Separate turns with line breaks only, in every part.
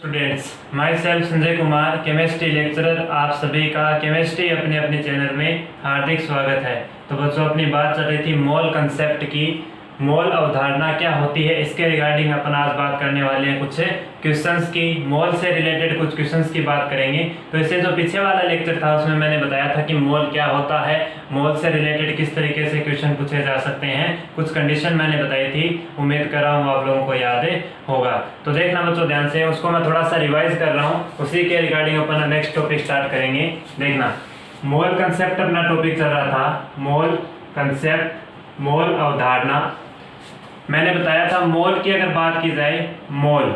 Students, my self Sanjay Kumar, chemistry lecturer, आप सभी का केमिस्ट्री अपने अपने चैनल में हार्दिक स्वागत है। तो बच्चों, अपनी बात चल रही थी मोल कंसेप्ट की। मोल अवधारणा क्या होती है, इसके रिगार्डिंग अपन आज बात करने वाले हैं कुछ क्वेश्चंस की। मोल से रिलेटेड कुछ क्वेश्चंस की बात करेंगे। तो इससे जो पीछे वाला लेक्चर था उसमें मैंने बताया था कि मोल क्या होता है, मोल से रिलेटेड किस तरीके से क्वेश्चन पूछे जा सकते हैं, कुछ कंडीशन मैंने बताई थी। उम्मीद कर रहा हूँ आप लोगों को याद होगा। तो देखना बच्चों ध्यान से, उसको मैं थोड़ा सा रिवाइज कर रहा हूँ, उसी के रिगार्डिंग अपन नेक्स्ट टॉपिक स्टार्ट करेंगे। देखना, मोल कंसेप्ट अपना टॉपिक चल रहा था। मोल कंसेप्ट, मोल अवधारणा। मैंने बताया था मोल की अगर बात की जाए, मोल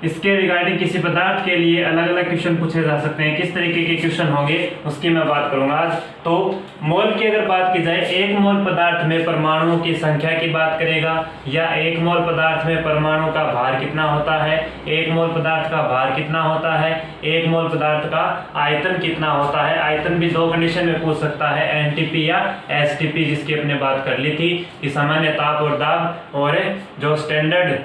इसके रिगार्डिंग किसी पदार्थ के लिए अलग अलग क्वेश्चन पूछे जा सकते हैं। किस तरीके के क्वेश्चन होंगे उसकी मैं बात करूंगा आज। तो मोल की अगर बात की जाए, एक मोल पदार्थ में परमाणुओं की संख्या की बात करेगा, या एक मोल पदार्थ में परमाणु का भार कितना होता है, एक मोल पदार्थ का भार कितना होता है, एक मोल पदार्थ का आयतन कितना होता है। आयतन भी दो कंडीशन में पूछ सकता है, एनटीपी या एसटीपी, जिसकी अपने बात कर ली थी कि सामान्य ताप और दाब, और जो स्टैंडर्ड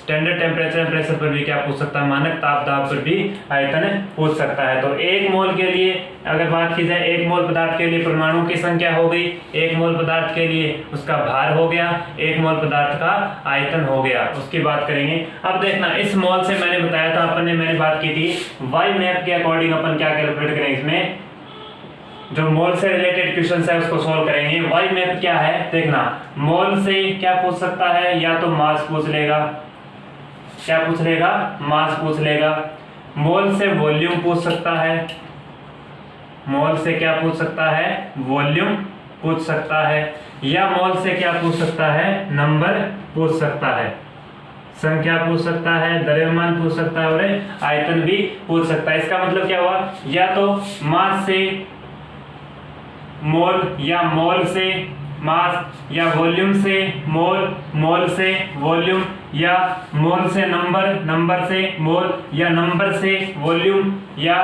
टेम्परेचर प्रेशर पर भी क्या पूछ सकता है, मानक ताप दाब पर भी आयतन पूछ सकता है। तो एक मोल के लिए अगर बात की जाए, एक मोल पदार्थ के लिए परमाणुओं की संख्या हो गई, एक मोल पदार्थ के लिए उसका भार हो गया, एक मोल पदार्थ का आयतन हो गया, उसकी बात करेंगे। अब देखना, इस मोल से मैंने बताया था, मैंने बात की थी वाई मैप के अकॉर्डिंग अपन क्या कैलकुलेट करेंगे। इसमें जो मोल से रिलेटेड क्वेश्चन है उसको सोल्व करेंगे। वाई मैप क्या है, देखना, मोल से क्या पूछ सकता है, या तो मास पूछ लेगा, क्या पूछ लेगा, मास पूछ लेगा। मोल से वॉल्यूम पूछ सकता है, मोल से क्या पूछ सकता है, वॉल्यूम पूछ सकता है, या मोल से क्या पूछ सकता है, नंबर पूछ सकता है, संख्या पूछ सकता है, द्रव्यमान पूछ सकता है, और आयतन भी पूछ सकता है। इसका मतलब क्या हुआ, या तो मास से मोल, या मोल से मास, या वॉल्यूम से मोल, मोल से वॉल्यूम, या मोल से नंबर, नंबर से मोल, या नंबर से वॉल्यूम, या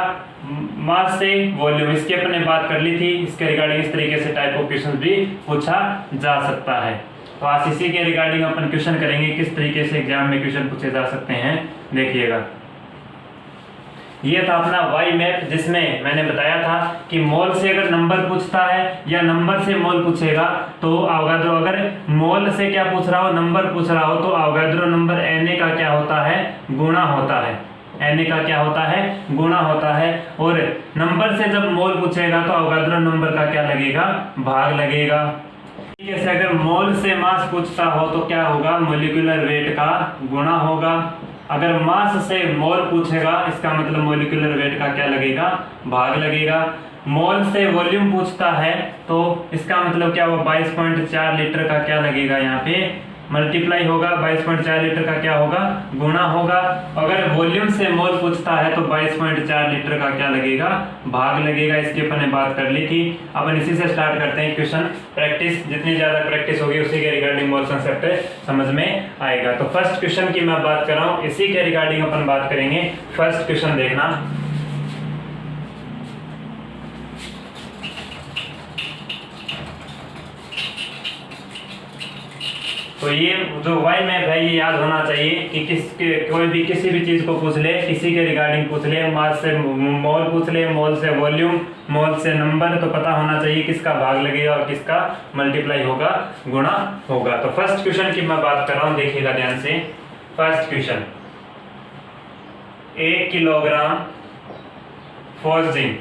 मास से वॉल्यूम। इसकी अपने बात कर ली थी। इसके रिगार्डिंग इस तरीके से टाइप ऑफ क्वेश्चन भी पूछा जा सकता है। तो आज इसी के रिगार्डिंग अपन क्वेश्चन करेंगे, किस तरीके से एग्जाम में क्वेश्चन पूछे जा सकते हैं, देखिएगा। ये था अपना वाई मैप, जिसमें मैंने बताया था कि मोल से अगर नंबर पूछता है या नंबर से मोल पूछेगा तो अवोगाद्रो, अगर मोल से क्या पूछ रहा हो, नंबर पूछ रहा हो, तो अवोगाद्रो नंबर Na का क्या होता है, गुणा होता है। Na का क्या होता है, गुणा होता है। और नंबर से जब मोल पूछेगा तो अवोगाद्रो नंबर का क्या लगेगा, भाग लगेगा। जैसे अगर मोल से मास पूछता हो तो क्या होगा, मोलिकुलर वेट का गुणा होगा। अगर मास से मोल पूछेगा, इसका मतलब मोलिकुलर वेट का क्या लगेगा, भाग लगेगा। मोल से वॉल्यूम पूछता है तो इसका मतलब क्या हुआ, 22.4 लीटर का क्या लगेगा, यहाँ पे मल्टीप्लाई होगा, 22.4 लीटर का क्या होगा, गुणा होगा। अगर वॉल्यूम से मोल पूछता है तो 22.4 लीटर का क्या लगेगा, भाग लगेगा। इसकी अपन ने बात कर ली थी। अपन इसी से स्टार्ट करते हैं क्वेश्चन। प्रैक्टिस, जितनी ज्यादा प्रैक्टिस होगी उसी के रिगार्डिंग मोल कंसेप्ट समझ में आएगा। तो फर्स्ट क्वेश्चन की मैं बात कर रहा हूँ, इसी के रिगार्डिंग अपन बात करेंगे। फर्स्ट क्वेश्चन देखना, तो ये जो वाई मैप है ये याद होना चाहिए कि कोई भी किसी भी चीज को पूछ ले, किसी के रिगार्डिंग पूछ ले, मास से मोल पूछ ले, मोल से वॉल्यूम, मोल से नंबर, तो पता होना चाहिए किसका भाग लगेगा और किसका मल्टीप्लाई होगा, गुणा होगा। तो फर्स्ट क्वेश्चन की मैं बात कर रहा हूं, देखिएगा ध्यान से। First question, 1 kilogram phosgene,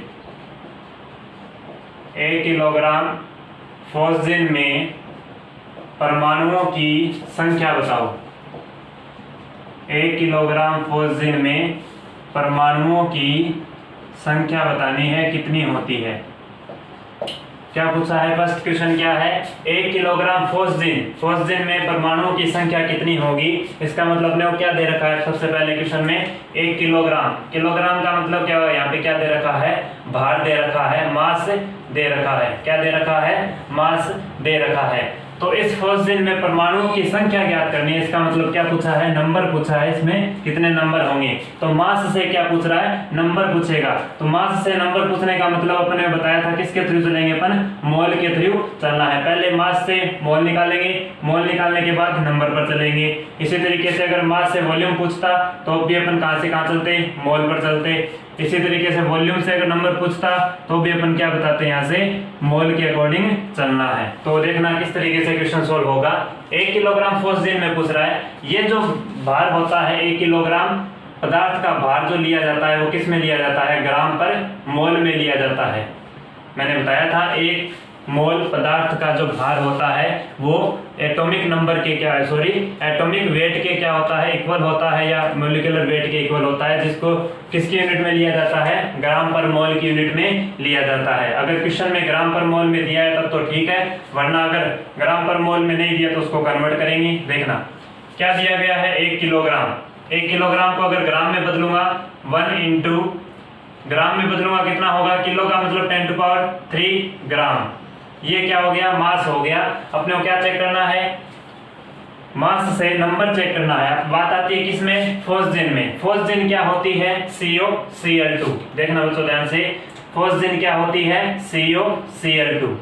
1 kilogram phosgene में परमाणुओं की संख्या बताओ। 1 किलोग्राम फॉस्जिन में परमाणुओं की संख्या बतानी है, कितनी होती है। क्या पूछा है, फर्स्ट क्वेश्चन क्या है, 1 किलोग्राम फॉस्जिन में परमाणुओं की संख्या कितनी होगी। इसका मतलब अपने को क्या दे रखा है, सबसे पहले क्वेश्चन में 1 किलोग्राम, किलोग्राम का मतलब क्या है, यहाँ पे क्या दे रखा है, भार दे रखा है, मास दे रखा है, क्या दे रखा है, मास दे रखा है। तो इस फोर्सजिन में परमाणुओं की संख्या ज्ञात करनी है। इसका मतलब क्या पूछा है, नंबर पूछा है, इसमें कितने नंबर होंगे। तो मास से क्या पूछ रहा है, नंबर पूछेगा। तो मास से नंबर पूछने का मतलब अपने बताया था किसके थ्रू चलेंगे अपन, मोल के थ्रू चलना है। पहले मास से मोल निकालेंगे, मोल निकालने के बाद नंबर पर चलेंगे। इसी तरीके से अगर मास से वॉल्यूम पूछता तो भी अपन कहां से कहां चलते, मोल पर चलते। इसी तरीके से वॉल्यूम से अगर नंबर पूछता तो भी अपन क्या बताते हैं, यहाँ से मोल के अकॉर्डिंग चलना है। तो देखना किस तरीके से क्वेश्चन सोल्व होगा। 1 किलोग्राम फोर्सजिन में पूछ रहा है, ये जो भार होता है 1 किलोग्राम पदार्थ का भार जो लिया जाता है वो किस में लिया जाता है, ग्राम पर मोल में लिया जाता है। मैंने बताया था 1 मोल पदार्थ का जो भार होता है वो एटॉमिक नंबर के क्या है, एटॉमिक वेट के क्या होता है, इक्वल होता है, या मॉलिक्यूलर वेट के इक्वल होता है, जिसको किसकी यूनिट में लिया जाता है, ग्राम पर मोल की यूनिट में लिया जाता है। अगर क्वेश्चन में ग्राम पर मोल में दिया है तब तो ठीक है, वरना अगर ग्राम पर मोल में नहीं दिया तो उसको कन्वर्ट करेंगे। देखना क्या दिया गया है, 1 किलोग्राम। 1 किलोग्राम को अगर ग्राम में बदलूंगा 1 इंटू ग्राम में बदलूंगा कितना होगा, किलो का मतलब 10 टू पावर 3 ग्राम। ये क्या हो गया, मास हो गया। अपने को क्या चेक करना है, मास से नंबर चेक करना है। बात आती है किसमें, फोर्सजिन में। फोर्सजिन क्या होती है, COCl2। देखना बच्चों ध्यान से, फोर्सजिन क्या होती है, COCl2।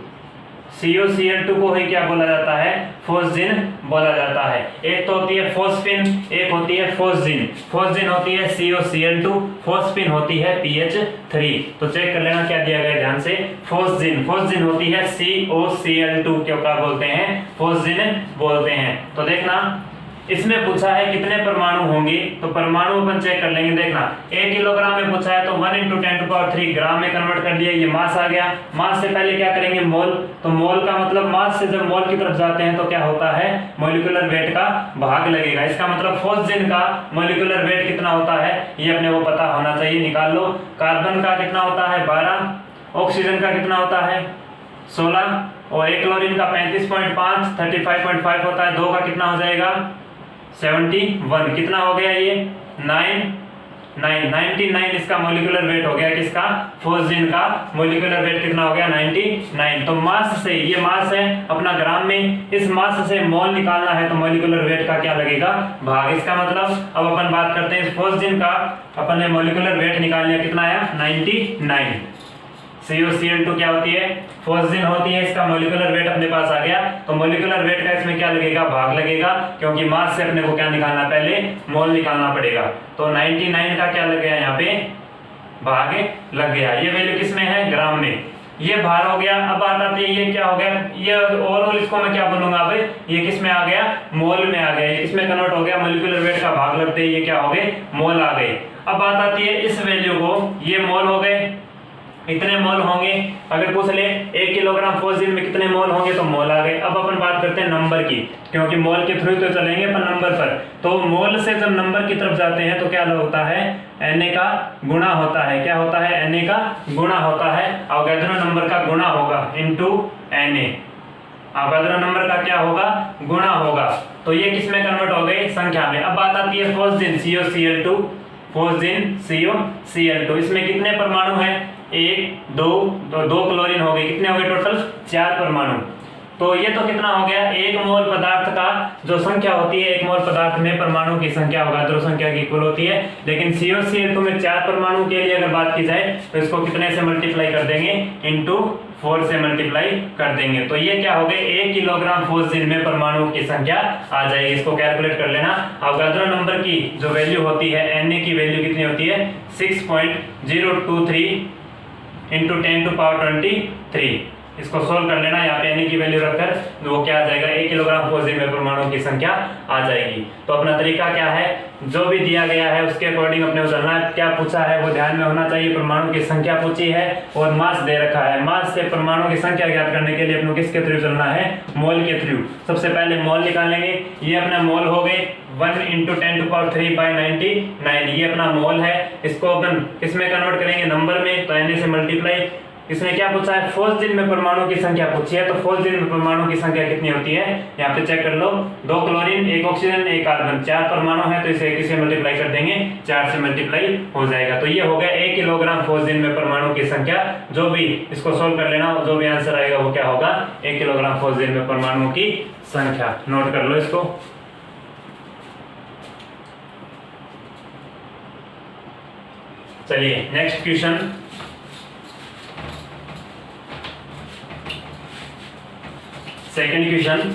COCl2 को ही क्या बोला जाता है, फोर्सजिन बोला जाता है। एक तो होती है फोस्फिन, एक होती है फोर्सजिन। फोर्सजिन होती है COCl2, फोस्फिन होती है PH3। तो चेक कर लेना क्या दिया गया ध्यान से, फोर्सजिन। फोर्सजिन होती है COCl2 क्यों क्या बोलते हैं, फोर्सजिन बोलते हैं। तो देखना इसमें पूछा है कितने परमाणु होंगे, तो परमाणु अपन चेक कर लेंगे। देखना 1 किलोग्राम में पूछा है तो 1 इंटू 10 टू पावर 3 ग्राम में कन्वर्ट कर लिया, ये मास आ गया। मास से पहले क्या करेंगे, मोल। तो मोल का मतलब मास से जब मोल की तरफ जाते हैं तो क्या होता है, मॉलिक्यूलर वेट का भाग लगेगा। इसका मतलब फोर्सजिन का मॉलिक्यूलर वेट कितना होता है ये अपने को पता होना चाहिए, निकाल लो। कार्बन का कितना होता है 12, ऑक्सीजन का कितना होता है 16, और एक क्लोरीन का 35.5 35.5 होता है। 2 का कितना हो जाएगा 71, कितना हो गया ये 99 इसका मॉलिक्यूलर वेट हो गया, किसका, फोर्सजिन का मॉलिक्यूलर वेट कितना हो गया 99। तो मास से, ये मास है अपना ग्राम में, इस मास से मोल निकालना है तो मॉलिक्यूलर वेट का क्या लगेगा, भाग। इसका मतलब अब अपन बात करते हैं इस फोर्सजिन का, अपन ने मॉलिक्यूलर वेट निकाल लिया, कितना आया 99। COCl2 क्या होती है, फोर्सजिन होती है, इसका मॉलिक्यूलर वेट अपने पास आ गया। तो मॉलिक्यूलर वेट का इसमें क्या लगेगा, भाग लगेगा, क्योंकि मास से अपने को क्या निकालना, पहले मोल निकालना पड़ेगा। तो 99 का क्या लग गया, यहाँ पे भाग लग गया। ये वैल्यू किसमें है, ग्राम में। ये भार हो गया। अब बात आती है ये क्या हो गया, ये ओवरऑल इसको मैं क्या बोलूंगा, अब ये किसमें आ गया, मोल में आ गया। इसमें कन्वर्ट हो गया, मॉलिक्यूलर वेट का भाग लगते ही ये क्या हो गए, मोल आ गए। अब बात आती है इस वैल्यू को, ये मोल हो गए, इतने मोल होंगे। अगर पूछ ले 1 किलोग्राम फोर्सजिन में कितने मोल होंगे, तो मोल आ गए। अब अपन बात करते हैं नंबर की, क्योंकि मोल के थ्रू तो चलेंगे पर नंबर पर। तो मोल से जब नंबर की तरफ जाते हैं तो क्या होता है, Na का गुणा होता है। क्या होता है, Na का गुणा होता है। अवोगाड्रो नंबर का गुणा होगा इनटू Na। अवोगाड्रो नंबर का क्या होगा, गुणा होगा। तो ये किसमें कन्वर्ट हो गई, संख्या में। अब बात आती है फोर्सजिन COCl2, फोर्सजिन COCl2, इसमें कितने परमाणु हैं, 1 2 तो 2 क्लोरीन हो गए, कितने हो गए टोटल 4 परमाणु। तो ये तो कितना हो गया, 1 मोल पदार्थ का जो संख्या होती है, 1 मोल पदार्थ में परमाणु की संख्या अवोगाड्रो संख्या की इक्वल होती है। लेकिन COCl2 में 4 परमाणु के लिए अगर बात की जाए तो इसको कितने से मल्टीप्लाई कर देंगे, इनटू 4 से मल्टीप्लाई कर देंगे। तो ये क्या हो गए, 1 किलोग्राम फोर्सजिन में परमाणु की संख्या आ जाएगी। इसको कैलकुलेट कर लेना। अवोगाड्रो नंबर की जो वैल्यू होती है, Na की वैल्यू कितनी होती है 6.023 इंटू 10 टू पावर 23। इसको सोल्व कर लेना। यहाँ पे Na की वैल्यू रखकर वो क्या आ जाएगा, 1 किलोग्राम फोर्सजिन में परमाणु की संख्या आ जाएगी। तो अपना तरीका क्या है, जो भी दिया गया है उसके अकॉर्डिंग अपने को चलना है। क्या पूछा है वो ध्यान में होना चाहिए, परमाणु की संख्या पूछी है और मास दे रखा है। मास से परमाणु की संख्या ज्ञात करने के लिए अपने किसके थ्रू चलना है, मोल के थ्रू। सबसे पहले मोल निकालेंगे, ये अपना मोल हो गए 1 इंटू 10 टू पावर 3 बाई 99, ये अपना मोल है। इसको अपन किसमें कन्वर्ट करेंगे, नंबर में। तो Na से मल्टीप्लाई इसने क्या पूछा है, फोस्जिन में परमाणु की संख्या पूछी है। तो फोस्जिन में परमाणु की संख्या कितनी होती है, यहाँ पे चेक कर लो, 2 क्लोरीन 1 ऑक्सीजन 1 कार्बन, 4 परमाणु है, तो इसे किससे मल्टीप्लाई कर देंगे, 4 से मल्टीप्लाई हो जाएगा। तो ये हो गया 1 किलोग्राम फोस्जिन में परमाणु की संख्या। जो भी इसको सोल्व कर लेना, जो भी आंसर आएगा वो क्या होगा, 1 किलोग्राम फोस्जिन में परमाणु की संख्या। नोट कर लो इसको। चलिए next question, second question,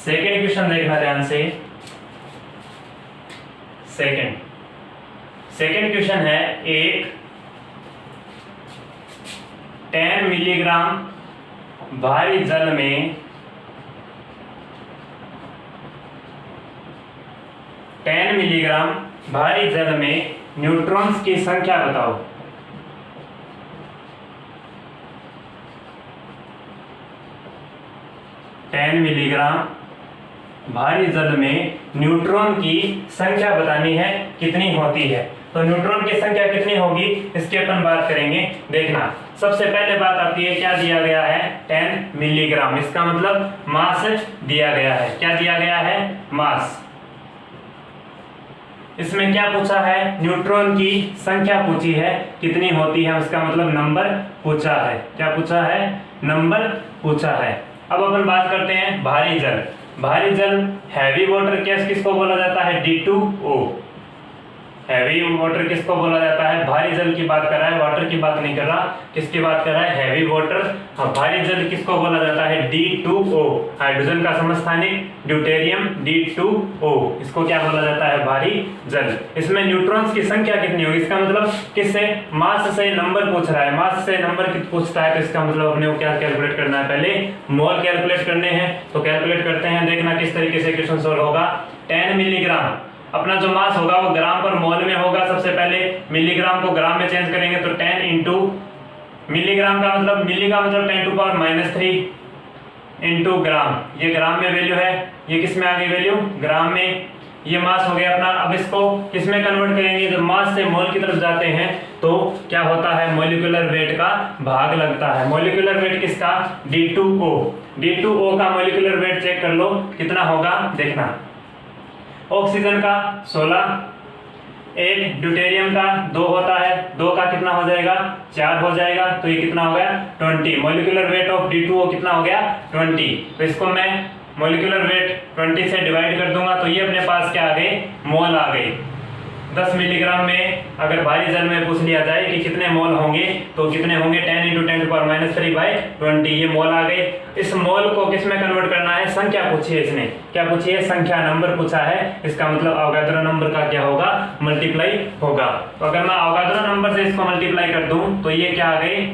second question देखना ध्यान से। सेकेंड क्वेश्चन है, एक 10 मिलीग्राम भारी जल में 10 मिलीग्राम भारी जल में न्यूट्रॉन्स की संख्या बताओ। मिलीग्राम भारी जल में न्यूट्रॉन की संख्या बतानी है, कितनी होती है। तो न्यूट्रॉन की संख्या कितनी होगी इसकी अपन बात करेंगे। देखना, सबसे पहले बात आती है, क्या दिया गया है, 10 मिलीग्राम। इसका मतलब मास दिया गया है। क्या दिया गया है, मास। इसमें क्या पूछा है, न्यूट्रॉन की संख्या पूछी है, कितनी होती है, उसका मतलब नंबर पूछा है। क्या पूछा है, नंबर पूछा है। अब अपन बात करते हैं भारी जल। भारी जल, हैवी वाटर गैस किसको बोला जाता है, D2O। हैवी वाटर किसको बोला जाता है, भारी जल की बात कर रहा है, वाटर की बात नहीं कर रहा। किसकी बात कर रहा है, हैवी वाटर। हाँ, भारी जल किसको बोला जाता है, D2O। हाइड्रोजन का समस्थानिक ड्यूटेरियम D2O, इसको क्या बोला जाता है, भारी जल। इसमें न्यूट्रॉन्स की संख्या कितनी होगी, इसका मतलब किससे, मास से नंबर पूछ रहा है। मास से नंबर पूछता है तो इसका मतलब अपने को क्या कैलकुलेट करना है, पहले मोल कैलकुलेट करने हैं। तो कैलकुलेट करते हैं, देखना किस तरीके से क्वेश्चन सोल्व होगा। 10 मिलीग्राम, अपना जो मास होगा वो ग्राम पर मोल में होगा। सबसे पहले मिलीग्राम को ग्राम में चेंज करेंगे, तो 10 इंटू मिलीग्राम का मतलब, मिली का मतलब 10⁻³ इंटू ग्राम। ये ग्राम में वैल्यू है, ये किस में आ गई वैल्यू, ग्राम में। ये मास हो गया अपना। अब इसको किस में कन्वर्ट करेंगे, जब मास से मोल की तरफ जाते हैं तो क्या होता है, मॉलिक्यूलर वेट का भाग लगता है। मॉलिक्यूलर वेट किसका, D2O। D2O का मॉलिक्यूलर वेट चेक कर लो कितना होगा, देखना। ऑक्सीजन का 16, एक ड्यूटेरियम का 2 होता है, 2 का कितना हो जाएगा, 4 हो जाएगा। तो ये कितना हो गया, 20। मॉलिक्यूलर वेट ऑफ D2O कितना हो गया, 20। तो इसको मैं मॉलिक्यूलर वेट 20 से डिवाइड कर दूंगा, तो ये अपने पास क्या आ गए, मोल आ गए। 10 मिलीग्राम में अगर भारी जल में पूछ लिया जाए कि कितने मोल होंगे, तो कितने होंगे, 10 × 10⁻³ / 20। ये मोल आ गए। इस मोल को किस में कन्वर्ट करना है, संख्या पूछी है इसने। क्या पूछी है, संख्या, नंबर पूछा है। इसका मतलब अवोगाद्रो नंबर का क्या होगा, मल्टीप्लाई होगा। तो अगर मैं अवोगाद्रो नंबर से इसको मल्टीप्लाई कर दूं तो ये क्या आ गई,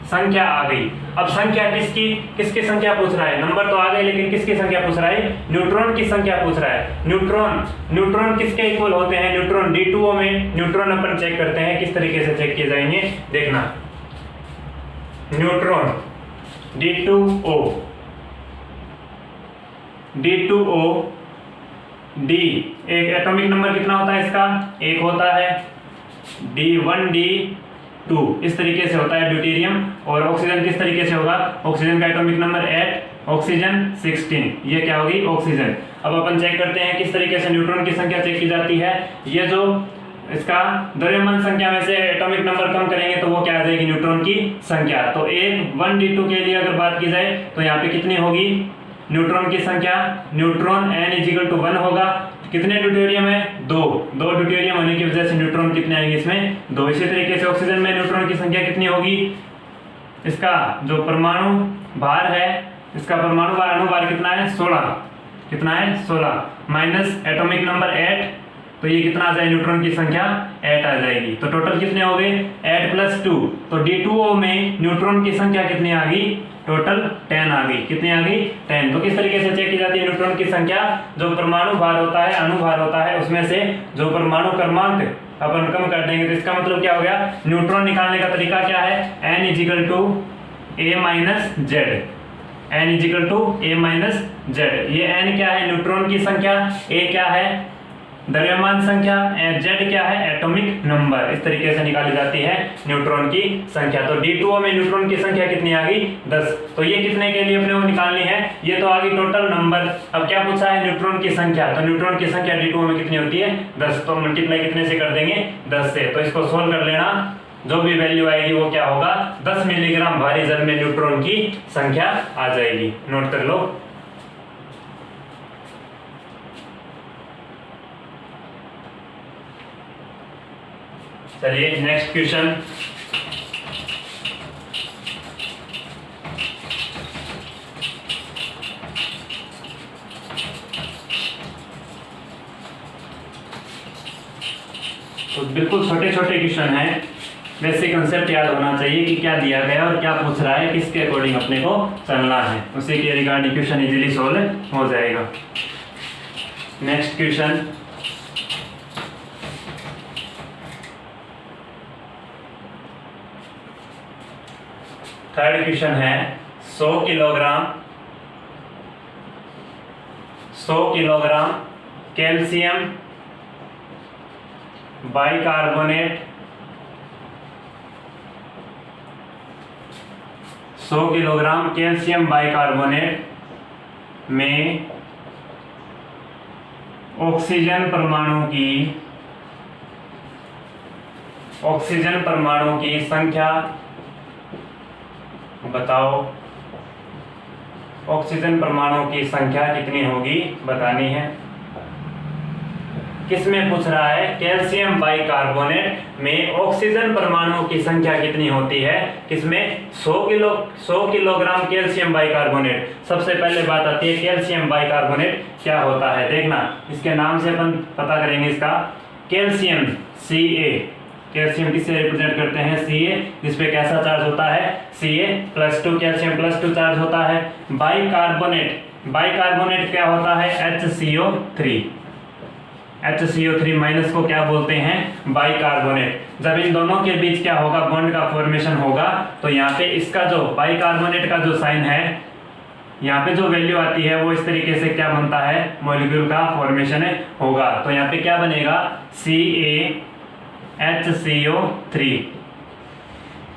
संख्या आ गई। अब संख्या किसकी संख्या पूछ रहा है, नंबर तो आ गए लेकिन किसकी संख्या पूछ रहा है, न्यूट्रॉन की संख्या पूछ रहा है। न्यूट्रॉन किसके इक्वल होते हैं, न्यूट्रॉन D2O में। न्यूट्रॉन अपन चेक करते हैं, किस तरीके से चेक किए जाएंगे, देखना। न्यूट्रॉन D2O D, एक एटॉमिक नंबर कितना होता है इसका, 1 होता है। D1 D2 इस तरीके से होता है ड्यूटेरियम। और ऑक्सीजन किस तरीके से होगा, ऑक्सीजन का एटॉमिक नंबर 8, ऑक्सीजन 16। ये क्या होगी, ऑक्सीजन। अब अपन चेक करते हैं किस तरीके से न्यूट्रॉन की संख्या चेक की जाती है। ये जो इसका द्रव्यमान संख्या में से एटॉमिक नंबर कम करेंगे तो वो क्या आ जाएगी, न्यूट्रॉन की संख्या। तो 1 D2 के लिए अगर बात की जाए तो यहाँ पे कितनी होगी, न्यूट्रॉन की संख्या, न्यूट्रॉन n = 1 होगा। कितने ड्यूटेरियम है, 2 ड्यूटेरियम होने की वजह से न्यूट्रॉन कितने आएंगे इसमें, 2। इसी तरीके से ऑक्सीजन में न्यूट्रॉन की संख्या कितनी होगी, इसका जो परमाणु भार है, इसका परमाणु भार, अणु भार कितना है, 16। कितना है, 16 माइनस एटॉमिक नंबर 8 तो ये कितना आ जाए, न्यूट्रॉन की संख्या 8 आ जाएगी। तो टोटल कितने हो गए, 8 + 2। तो D2O में न्यूट्रॉन की संख्या कितनी आ गई, टोटल 10 आ गई। कितनी आ गई, 10। तो किस तरीके से चेक की जाती है न्यूट्रॉन की संख्या, जो परमाणु भार होता है, अणु भार होता है, उसमें से जो परमाणु क्रमांक अपन कम कर देंगे, तो इसका मतलब क्या हो गया, न्यूट्रॉन निकालने का तरीका क्या है, n = a - z। n = a - z। ये n क्या है, न्यूट्रॉन की संख्या, a क्या है, द्रव्यमान संख्या, z क्या है, एटॉमिक नंबर। इस तरीके से निकाली जाती है न्यूट्रॉन की संख्या। तो D2O में न्यूट्रॉन की संख्या कितनी आ गई, 10। तो ये कितने के लिए अपने को निकालनी है, ये तो आ गई टोटल नंबर। अब क्या पूछा है, न्यूट्रॉन की संख्या। तो न्यूट्रॉन की संख्या D2O में कितनी होती है, 10। तो मल्टीप्लाई कितने से कर देंगे, 10 से। तो इसको सोल्व कर लेना, जो भी वैल्यू आएगी वो क्या होगा, 10 मिलीग्राम भारी जल में न्यूट्रॉन की संख्या आ जाएगी। नोट कर लो। चलिए नेक्स्ट क्वेश्चन। तो बिल्कुल छोटे छोटे क्वेश्चन हैं, वैसे कंसेप्ट याद होना चाहिए कि क्या दिया गया और क्या पूछ रहा है, किसके अकॉर्डिंग अपने को चलना है, उसी के रिगार्डिंग क्वेश्चन इजीली सॉल्व हो जाएगा। नेक्स्ट क्वेश्चन, थर्ड क्वेश्चन है 100 kilogram calcium bicarbonate 100 kilogram calcium bicarbonate में ऑक्सीजन परमाणु की संख्या बताओ। ऑक्सीजन परमाणु की संख्या कितनी होगी बतानी है। किसमें पूछ रहा है, कैल्शियम बाइकार्बोनेट में ऑक्सीजन परमाणु की संख्या कितनी होती है, किसमें, 100 किलोग्राम कैल्शियम बाइकार्बोनेट। सबसे पहले बात आती है कैल्शियम बाइकार्बोनेट क्या होता है। देखना, इसके नाम से अपन पता करेंगे इसका। कैल्शियम Ca, कैल्शियम किससे रिप्रेजेंट करते हैं, Ca, जिसपे कैसा चार्ज होता है, Ca+2, कैल्शियम +2 चार्ज होता है। बाइकार्बोनेट क्या होता है, HCO3 माइनस को क्या बोलते हैं, बाइकार्बोनेट। जब इन दोनों के बीच क्या होगा, बॉन्ड का फॉर्मेशन होगा, तो यहाँ पे इसका जो बाइकार्बोनेट का जो साइन है, यहाँ पे जो वैल्यू आती है वो इस तरीके से क्या बनता है, मॉलिक्यूल का फॉर्मेशन होगा। तो यहाँ पे क्या बनेगा, CaHCO3,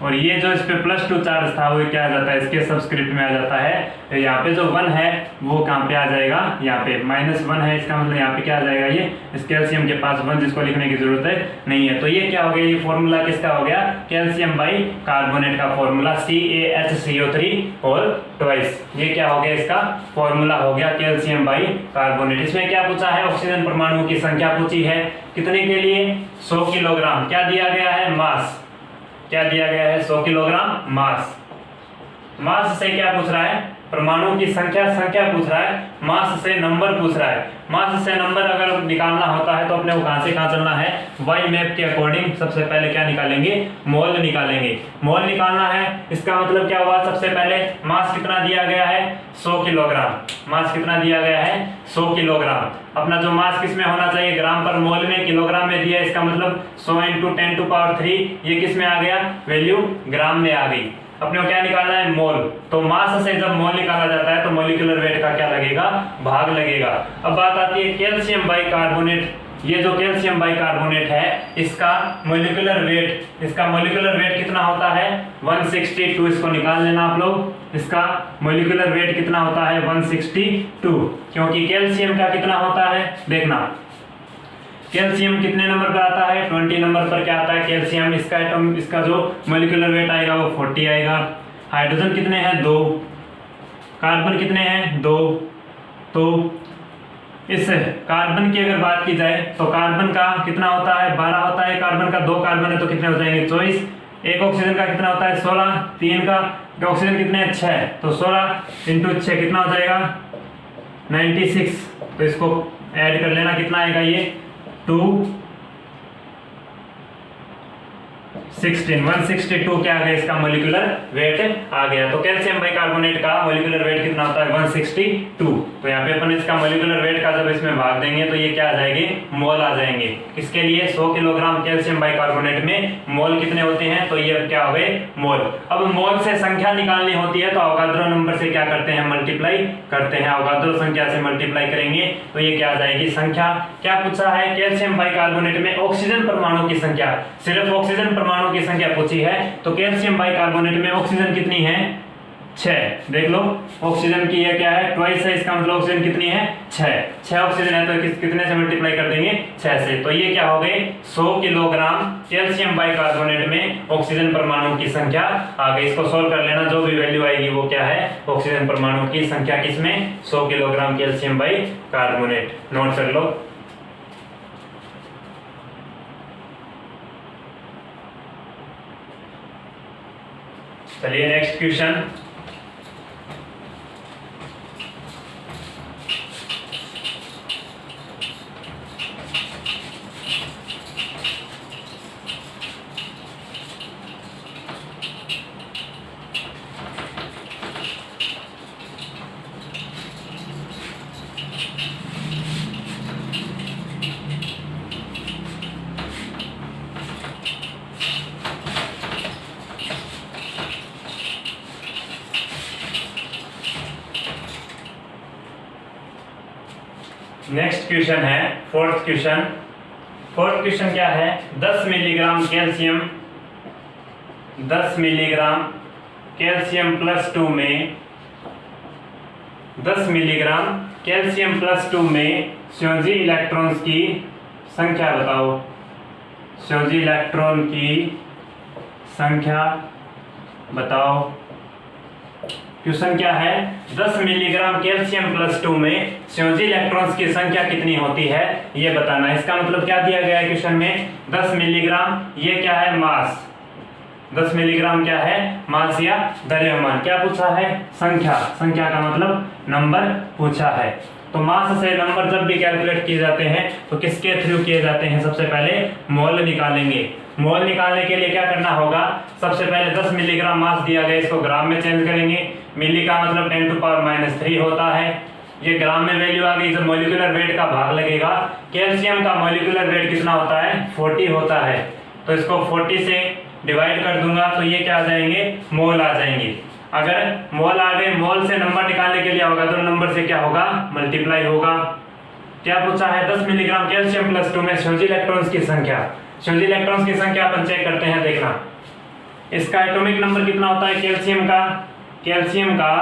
और ये जो इस पे +2 चार्ज था वो क्या आ जाता है, इसके सबस्क्रिप्ट में आ जाता है। तो यहाँ पे जो 1 है वो कहाँ पे आ जाएगा, यहाँ पे -1 है, इसका मतलब यहाँ पे क्या आ जाएगा, ये इस कैल्शियम के पास 1, जिसको लिखने की जरूरत नहीं है। तो ये क्या हो गया, ये फॉर्मूला किसका हो गया, कैल्शियम बाइकार्बोनेट का फॉर्मूला, CaHCO3 और ट्वाइस। ये क्या हो गया, इसका फॉर्मूला हो गया कैल्शियम बाइकार्बोनेट। इसमें क्या पूछा है, ऑक्सीजन परमाणु की संख्या पूछी है, कितने के लिए, 100 किलोग्राम। क्या दिया गया है, मास। क्या दिया गया है, 100 किलोग्राम मास। मास से क्या पूछ रहा है, परमाणु की संख्या पूछ रहा है, मास से नंबर पूछ रहा है। मास से नंबर अगर निकालना होता है तो अपने को कहां से कहां चलना है, वाई मैप के अकॉर्डिंग सबसे पहले क्या निकालेंगे, मोल निकालेंगे। मोल निकालना है, इसका मतलब क्या हुआ, सबसे पहले मास कितना दिया गया है, 100 किलोग्राम। मास कितना दिया गया है, 100 किलोग्राम। अपना जो मास किस में होना चाहिए, ग्राम पर मोल में, किलोग्राम में दिया, इसका मतलब 100 × 10⁻3, ये किस में आ गया, वैल्यू ग्राम में आ गई। अपने को क्या निकालना है, मोल। तो मास से जब मोल निकाला जाता है तो मॉलिक्यूलर वेट का क्या लगेगा, भाग लगेगा। अब बात आती है कैल्शियम बाइकार्बोनेट। ये जो कैल्शियम बाइकार्बोनेट है, इसका मॉलिक्यूलर वेट कितना होता है, 162। इसको निकाल लेना आप लोग। इसका मॉलिक्यूलर वेट कितना होता है, 162, क्योंकि कैल्शियम का कितना होता है, देखना कैल्शियम कितने नंबर पर आता है, 20 नंबर पर क्या आता है कैल्शियम। इसका जो मॉलिक्यूलर वेट आएगा वो 40 आएगा। हाइड्रोजन कितने हैं, 2। कार्बन कितने हैं, 2। तो इस कार्बन की अगर बात की जाए तो कार्बन का कितना होता है, 12 होता है। कार्बन का 2 कार्बन है तो कितने हो जाएंगे, 24। एक ऑक्सीजन का कितना होता है, 16। 3 का ऑक्सीजन कितने हैं, 6। तो 16 × 6 कितना हो जाएगा, 96। तो इसको ऐड कर लेना, कितना आएगा ये 162 क्या आ गया इसका मोलिकुलर वेट आ गया। तो कैल्शियम बाइकार्बोनेट का मोलिकुलर वेट कितना होता है 162। तो यहाँ पे अपन इसका मोलिकुलर वेट का जब इसमें भाग देंगे तो ये क्या आ जाएंगे मोल आ जाएंगे। किसके लिए 100 किलोग्राम कैल्शियम बाइकार्बोनेट में मोल कितने होते हैं, तो ये क्या हो गए मोल। अब मोल से संख्या निकालनी होती है तो अवोगाद्रो नंबर से क्या करते हैं मल्टीप्लाई करते हैं, अवोगाद्रो संख्या से मल्टीप्लाई करेंगे तो ये क्या आ जाएगी संख्या। क्या पूछा है कैल्शियम बाइकार्बोनेट में ऑक्सीजन परमाणु की संख्या, सिर्फ ऑक्सीजन परमाणु की संख्या पूछी है। तो कैल्शियम बाइकार्बोनेट में ऑक्सीजन कितनी है 6, देख लो ऑक्सीजन की ये क्या है ट्वाइस है, इसका मतलब ऑक्सीजन कितनी है 6 ऑक्सीजन है तो कितने से मल्टीप्लाई कर देंगे 6 से। तो ये क्या हो गए 100 किलोग्राम कैल्शियम बाइकार्बोनेट में ऑक्सीजन परमाणु की संख्या आ गई। इसको सोल्व कर लेना, जो भी वैल्यू आएगी वो क्या है ऑक्सीजन परमाणु की संख्या किसमें 100 किलोग्राम कैल्शियम बाइकार्बोनेट। नोट कर लो। चलिए नेक्स्ट क्वेश्चन। नेक्स्ट क्वेश्चन है फोर्थ क्वेश्चन। फोर्थ क्वेश्चन क्या है 10 milligram calcium, 10 milligram calcium plus 2 में 10 मिलीग्राम कैल्शियम प्लस 2 में संयोजी इलेक्ट्रॉन्स की संख्या बताओ। संयोजी इलेक्ट्रॉन की संख्या बताओ। क्वेश्चन क्या है 10 मिलीग्राम कैल्शियम प्लस 2 में संयोजी इलेक्ट्रॉन्स की संख्या कितनी होती है ये बताना है। इसका मतलब क्या दिया गया है क्वेश्चन में 10 मिलीग्राम, ये क्या है मास, 10 मिलीग्राम क्या है मास या द्रव्यमान। क्या पूछा है संख्या, संख्या का मतलब नंबर पूछा है। तो मास से नंबर जब भी कैलकुलेट किए जाते हैं तो किसके थ्रू किए जाते हैं, सबसे पहले मोल निकालेंगे। मोल निकालने के लिए क्या करना होगा, सबसे पहले 10 मिलीग्राम मास दिया गया इसको ग्राम में चेंज करेंगे। मिली का मतलब 10⁻³ होता है, ये ग्राम में वैल्यू आ गई। जब मॉलिक्यूलर वेट का भाग लगेगा, कैल्शियम का मॉलिक्यूलर वेट कितना होता है 40 होता है, तो इसको 40 से डिवाइड कर दूंगा तो ये क्या आ जाएंगे मोल आ जाएंगे। अगर मोल आ गए, मोल से नंबर निकालने के लिए होगा तो नंबर से क्या होगा मल्टीप्लाई होगा। क्या पूछा है 10 मिलीग्राम कैल्शियम प्लस 2 में संयोजी इलेक्ट्रॉन्स की संख्या। संयोजी इलेक्ट्रॉन्स की संख्या अपन चेक करते हैं, देखना इसका एटॉमिक नंबर कितना होता है कैल्शियम का, कैल्शियम का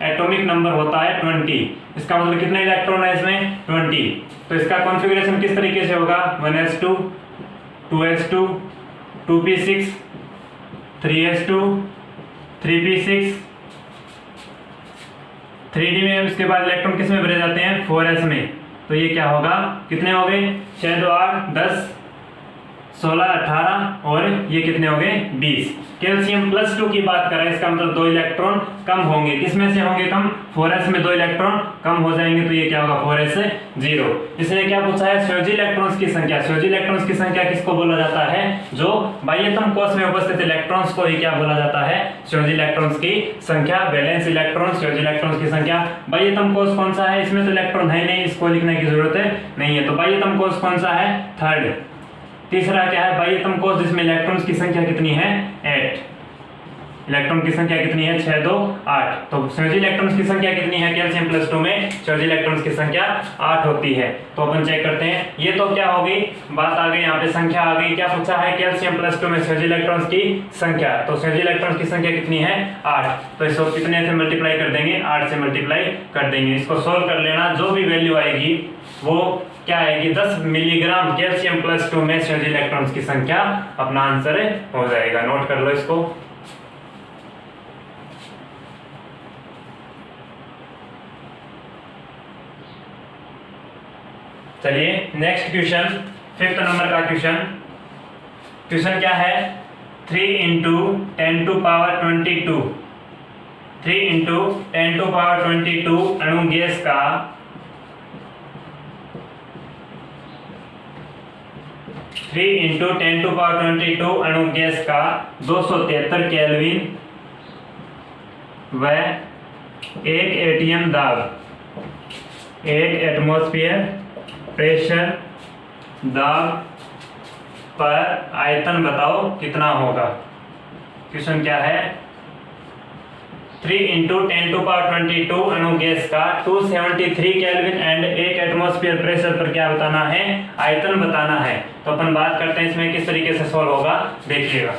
एटॉमिक नंबर होता है 20। इसका मतलब कितने इलेक्ट्रॉन है इसमें 20। तो इसका कॉन्फ़िगरेशन किस तरीके से होगा 1s2 2s2 2p6 3s2 3p6 3d में। उसके बाद इलेक्ट्रॉन किस में भरे जाते हैं 4s में। तो ये क्या होगा कितने हो गए 6 2 8 10 16 18 और ये कितने हो गए 20। कैल्शियम प्लस 2 की बात करें, इसका मतलब 2 इलेक्ट्रॉन कम होंगे। किसमें से होंगे कम 4s में 2 इलेक्ट्रॉन कम हो जाएंगे तो ये क्या होगा 4s 0। इसने क्या पूछा है संयोजी इलेक्ट्रॉन्स की संख्या। संयोजी इलेक्ट्रॉन्स की संख्या किसको बोला जाता है, जो बाह्यतम कोश में उपस्थित इलेक्ट्रॉन्स को ही क्या बोला जाता है संयोजी इलेक्ट्रॉन्स की संख्या। वैलेंस इलेक्ट्रॉन संयोजी इलेक्ट्रॉन्स की संख्या। बाह्यतम कोश कौन सा है, इसमें तो इलेक्ट्रॉन है नहीं, इसको लिखने की जरूरत नहीं है। तो बाह्यतम कोश कौन सा है थर्ड। तीसरा क्या है बाह्यतम कोश जिसमें इलेक्ट्रॉन्स की संख्या कितनी है 8। इलेक्ट्रॉन की संख्या कितनी है 6 2 8। तो संयोजी इलेक्ट्रॉन्स की संख्या कितनी है कैल्शियम प्लस 2 में, संयोजी इलेक्ट्रॉन्स की संख्या 8 होती है। तो अपन चेक करते हैं, ये तो क्या हो गई बात आ गई, यहाँ पे संख्या आ गई। क्या पूछा है कैल्शियम प्लस 2 में संयोजी इलेक्ट्रॉन्स की संख्या। तो संयोजी इलेक्ट्रॉन्स की संख्या कितनी है 8। तो इसको कितने से मल्टीप्लाई कर देंगे 8 से मल्टीप्लाई कर देंगे। इसको सोल्व कर लेना, जो भी वैल्यू आएगी वो क्या आएगी 10 मिलीग्राम कैल्शियम प्लस 2 में संयोजी इलेक्ट्रॉन्स की संख्या अपना आंसर हो जाएगा। नोट कर लो इसको। चलिए नेक्स्ट क्वेश्चन, 5th नंबर का क्वेश्चन। क्वेश्चन क्या है 3 × 10⁻22 3 × 10⁻22 अणु गैस का 3 इंटू 10⁻22 अणु गैस का 273 केल्विन व 1 एटीएम दाब, 1 एटमॉस्फेयर प्रेशर दाब पर आयतन बताओ कितना होगा। क्वेश्चन क्या है, 3 इंटू 10⁻22 अणु गैस का 273 केल्विन एंड 1 एटमॉस्फेयर प्रेशर पर क्या बताना है, आयतन बताना है। तो अपन बात करते हैं इसमें किस तरीके से सॉल्व होगा, देखिएगा।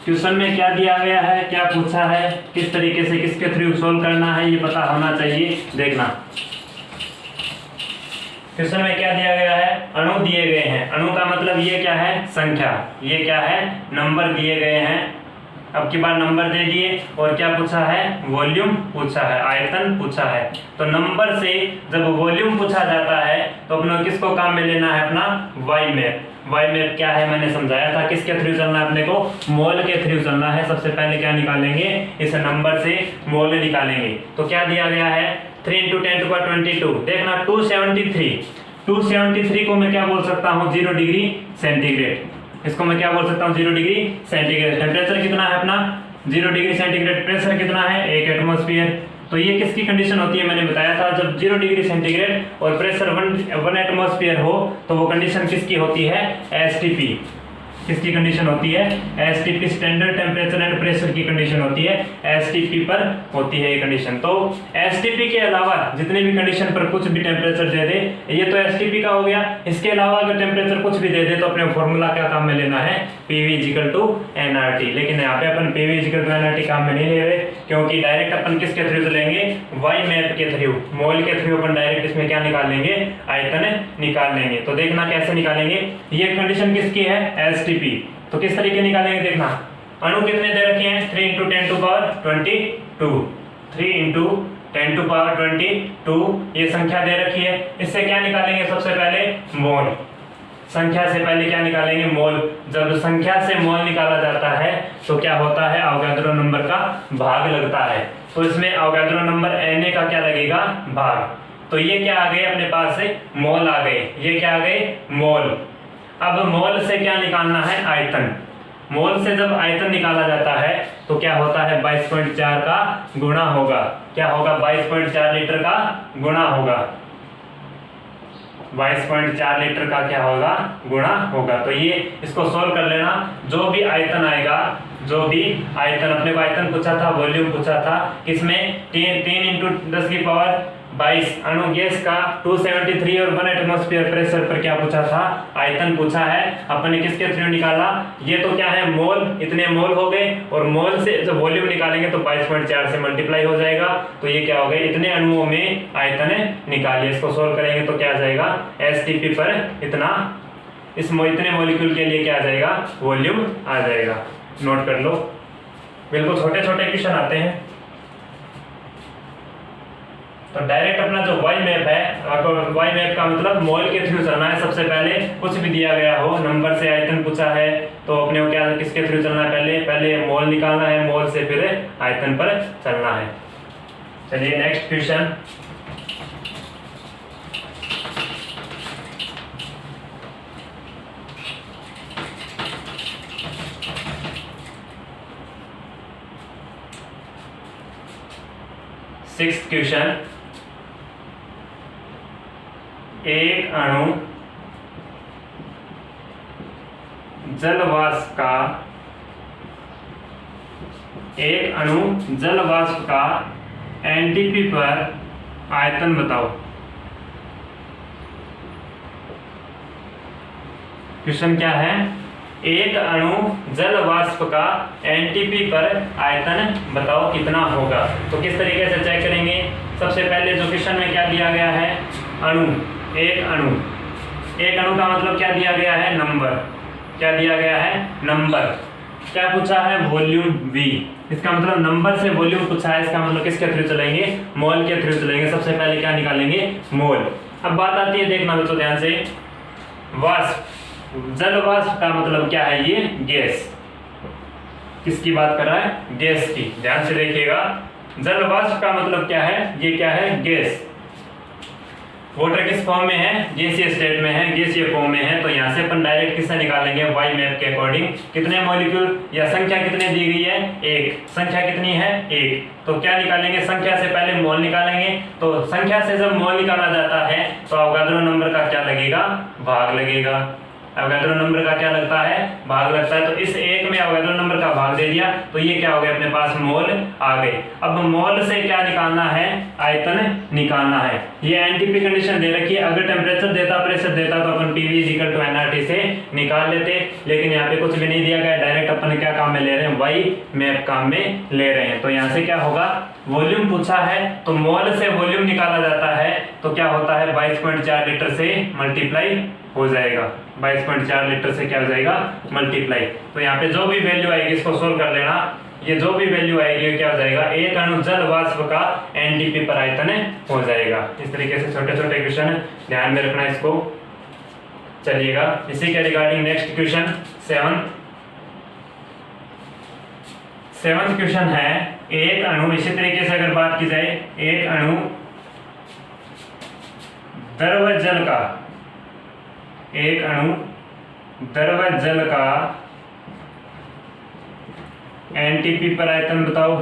क्वेश्चन में क्या दिया गया है, क्या पूछा है, किस तरीके से किसके थ्रू सोल्व करना है, ये पता होना चाहिए। देखना क्वेश्चन में क्या दिया गया है, अणु दिए गए हैं। अणु का मतलब ये क्या है, संख्या, ये क्या है, नंबर दिए गए हैं। अब की बार नंबर दे दिए और क्या पूछा है, वॉल्यूम पूछा है, आयतन पूछा है। तो नंबर से जब वॉल्यूम पूछा जाता है तो अपने किसको काम में लेना है, अपना वाई मैप। वाई मैप क्या है मैंने समझाया था, किसके थ्रू चलना है अपने को, मोल के थ्रू चलना है। सबसे पहले क्या निकालेंगे, इस नंबर से मोल निकालेंगे। तो क्या दिया गया है, 3 इंटू 10⁻22, देखना 273 को मैं क्या बोल सकता हूँ, 0 डिग्री सेंटीग्रेड। इसको मैं क्या बोल सकता हूँ, 0 डिग्री सेंटीग्रेड। टेम्परेचर कितना है अपना, 0 डिग्री सेंटीग्रेड। प्रेशर कितना है, 1 एटमॉस्फेयर। तो ये किसकी कंडीशन होती है, मैंने बताया था, जब 0 डिग्री सेंटीग्रेड और प्रेशर 1 एटमॉस्फेयर हो तो वो कंडीशन किसकी होती है, एसटीपी। किसकी कंडीशन होती है, STP, standard temperature and pressure की कंडीशन होती है, एसटीपी पर होती है ये कंडीशन। तो एसटीपी के अलावा जितने भी कंडीशन पर कुछ भी टेम्परेचर दे दे, ये तो एसटीपी का हो गया। इसके अलावा अगर टेम्परेचर कुछ भी दे दे तो अपने फॉर्मूला क्या काम में लेना है, पीवी =nRT। लेकिन यहाँ पे अपन पीवी =nRT काम में नहीं ले रहे, क्योंकि डायरेक्ट अपन किसके थ्रू चलेंगे, वाई मैप के थ्रू, मोल के थ्रू अपन डायरेक्ट इसमें क्या निकाल लेंगे, आयतन निकाल लेंगे। तो देखना कैसे निकालेंगे, ये कंडीशन किसकी है, एसटीपी। तो किस तरीके निकालेंगे, देखना अणु कितने दे रखे हैं, 3 इंटू 10⁻22, 3 इंटू 10⁻22 ये संख्या दे रखी है। इससे क्या निकालेंगे, सबसे पहले मोल। संख्या से पहले क्या निकालेंगे, मोल। जब संख्या से मोल निकाला जाता है तो क्या होता है, अवोगाद्रो नंबर का भाग लगता है। तो इसमें अवोगाद्रो नंबर Na का क्या लगेगा, भाग। तो ये क्या आ गए अपने पास से, मोल आ गए। ये क्या आ गए, मोल। अब मोल से क्या निकालना है, आयतन। मोल से जब आयतन निकाला जाता है तो क्या होता है, 22.4 का गुणा होगा। क्या होगा, 22.4 लीटर का गुणा होगा। 22.4 लीटर का क्या होगा, गुणा होगा। तो ये इसको सोल्व कर लेना। जो भी आयतन आएगा, जो भी आयतन, अपने को आयतन पूछा था, वॉल्यूम पूछा था, किसमें 3 इंटू 10⁻22 अणु गैस का 273 और 1 एटमॉस्फेयर प्रेशर पर क्या पूछा था, आयतन पूछा है। अपन ने किसके थ्रू निकाला, ये तो क्या है, मोल। इतने मोल हो गए और मोल से जब वॉल्यूम निकालेंगे तो 22.4 से मल्टीप्लाई हो जाएगा। तो ये क्या हो गए, इतने अणुओं में आयतन निकालिए। इसको सोल्व करेंगे तो क्या आ जाएगा, एसटीपी पर इतना, इतने मॉलिक्यूल के लिए क्या आ जाएगा, वॉल्यूम आ जाएगा। नोट कर लो, बिल्कुल छोटे छोटे क्वेश्चन आते हैं। तो डायरेक्ट अपना जो वाई मैप है, वाई मैप का मतलब मोल के थ्रू चलना है। सबसे पहले कुछ भी दिया गया हो, नंबर से आयतन पूछा है तो अपने को क्या, किसके थ्रू चलना है, पहले मोल निकालना है, मोल से फिर आयतन पर चलना है। चलिए नेक्स्ट क्वेश्चन। सिक्स्थ क्वेश्चन, एक अणु जलवाष्प का एनटीपी पर आयतन बताओ। क्वेश्चन क्या है, एक अणु जल वाष्प का एनटीपी पर आयतन बताओ कितना होगा। तो किस तरीके से चेक करेंगे, सबसे पहले जो क्वेश्चन में क्या दिया गया है, अणु, एक अणु का मतलब क्या दिया गया है, नंबर। क्या दिया गया है, नंबर। क्या पूछा है, वॉल्यूम V। इसका मतलब नंबर से वॉल्यूम पूछा है, इसका मतलब किसके थ्रू चलेंगे, मोल के थ्रू चलेंगे। सबसे पहले क्या निकालेंगे, मोल। अब बात आती है, देखना बच्चों ध्यान से, वाष्प, जल वाष्प का मतलब क्या है, ये गैस। किसकी बात कर रहा है, गैस की। ध्यान से देखिएगा, जल वाष्प का मतलब क्या है, ये क्या है, गैस। वाटर किस फॉर्म में है, गैसीय स्टेट में है, गैसीय फॉर्म में है। तो यहाँ से अपन डायरेक्ट किससे निकालेंगे, वाई मैप के अकॉर्डिंग। कितने मॉलिक्यूल या संख्या कितने दी गई है, एक। संख्या कितनी है, एक। तो क्या निकालेंगे, संख्या से पहले मोल निकालेंगे। तो संख्या से जब मोल निकाला जाता है तो अवोगाद्रो नंबर का क्या लगेगा, भाग लगेगा। अवोगाद्रो नंबर का क्या लगता है, भाग लगता है। तो इस एक में अवोगाद्रो नंबर का भाग दे दिया तो ये क्या हो गया, अपने पास मोल आ गए। अब मोल से क्या निकालना है, आयतन निकालना है। ये एनटीपी कंडीशन दे रखी है। अगर टेम्परेचर देता, प्रेशर देता तो अपन पीवी = nRT से निकाल लेते, लेकिन यहाँ पे कुछ भी नहीं दिया गया। डायरेक्ट अपन क्या काम में ले रहे हैं, वाई मैप काम में ले रहे हैं। तो यहाँ से क्या होगा, वॉल्यूम पूछा है तो मोल से वॉल्यूम निकाला जाता है तो क्या होता है, 22.4 लीटर से मल्टीप्लाई हो जाएगा। 22.4 लीटर से क्या हो जाएगा, मल्टीप्लाई। तो यहाँ पे जो भी वैल्यू आएगी इसको सोल्व कर लेना। ये जो भी वैल्यू आएगी क्या हो जाएगा, एक अणु जल वाष्प का एनटीपी पर आयतन हो जाएगा। इस तरीके से छोटे छोटे क्वेश्चन ध्यान में रखना इसको। चलिएगा इसी के regarding next question 7th question है, एक अणु, इसी तरीके से अगर बात की जाए, एक अणु द्रव जल का, एक अणु द्रव जल का एनटीपी पर आयतन बताओ।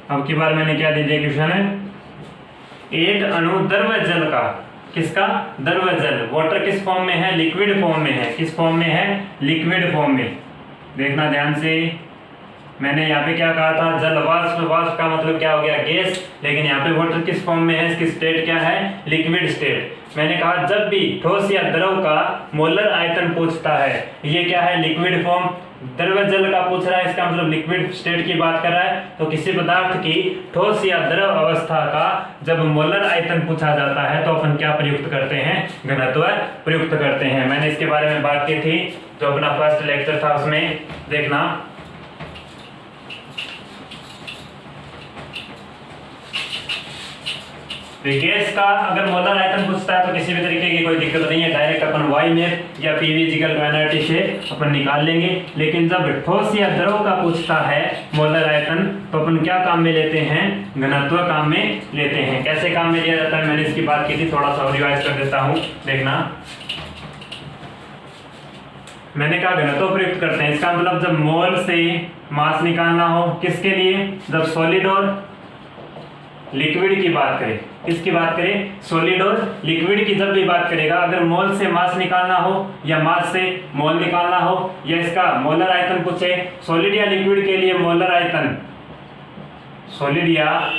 अब की बार मैंने क्या दे दिया क्वेश्चन है, एक अणु द्रव जल का, किसका, द्रव जल। वाटर किस फॉर्म में है, लिक्विड फॉर्म में है। किस फॉर्म में है, लिक्विड फॉर्म में। देखना ध्यान से, मैंने यहाँ पे क्या कहा था, जल वाष्प। वाष्प का मतलब क्या हो गया, गैस। लेकिन यहाँ पे वाटर किस फॉर्म में है, इसकी स्टेट क्या है, लिक्विड स्टेट। मैंने कहा जब भी ठोस या द्रव का मोलर आयतन पूछता है, ये क्या है, लिक्विड फॉर्म। द्रव जल का पूछ रहा है, इसका मतलब लिक्विड स्टेट की बात कर रहा है। तो किसी पदार्थ की ठोस या द्रव अवस्था का जब मोलर आयतन पूछा जाता है तो अपन क्या प्रयुक्त करते हैं, घनत्व प्रयुक्त करते हैं। मैंने इसके बारे में बात की थी, जो अपना फर्स्ट लेक्चर था उसमें देखना। गैस का अगर मोलर आयतन पूछता है तो किसी भी तरीके की कोई दिक्कत नहीं है, डायरेक्ट अपन वाई मैप या पीवी = nRT से अपन निकाल लेंगे। लेकिन जब ठोस या द्रव का पूछता है मोलर आयतन तो अपन क्या काम में लेते हैं, घनत्व काम में लेते हैं। कैसे काम में लिया जाता है, मैंने इसकी बात की थी, थोड़ा सा रिवाइज कर देता हूँ। देखना, मैंने कहा घनत्व प्रयुक्त करते हैं। इसका मतलब जब मोल से मास निकालना हो, किसके लिए, जब सॉलिड और लिक्विड की बात करें। किसकी बात करें, सॉलिड और लिक्विड की जब भी बात करेगा, अगर मोल से मास निकालना हो या मास से मोल निकालना हो या इसका मोलर आयतन पूछे, सॉलिड या लिक्विड के लिए मोलर आयतन, सॉलिड या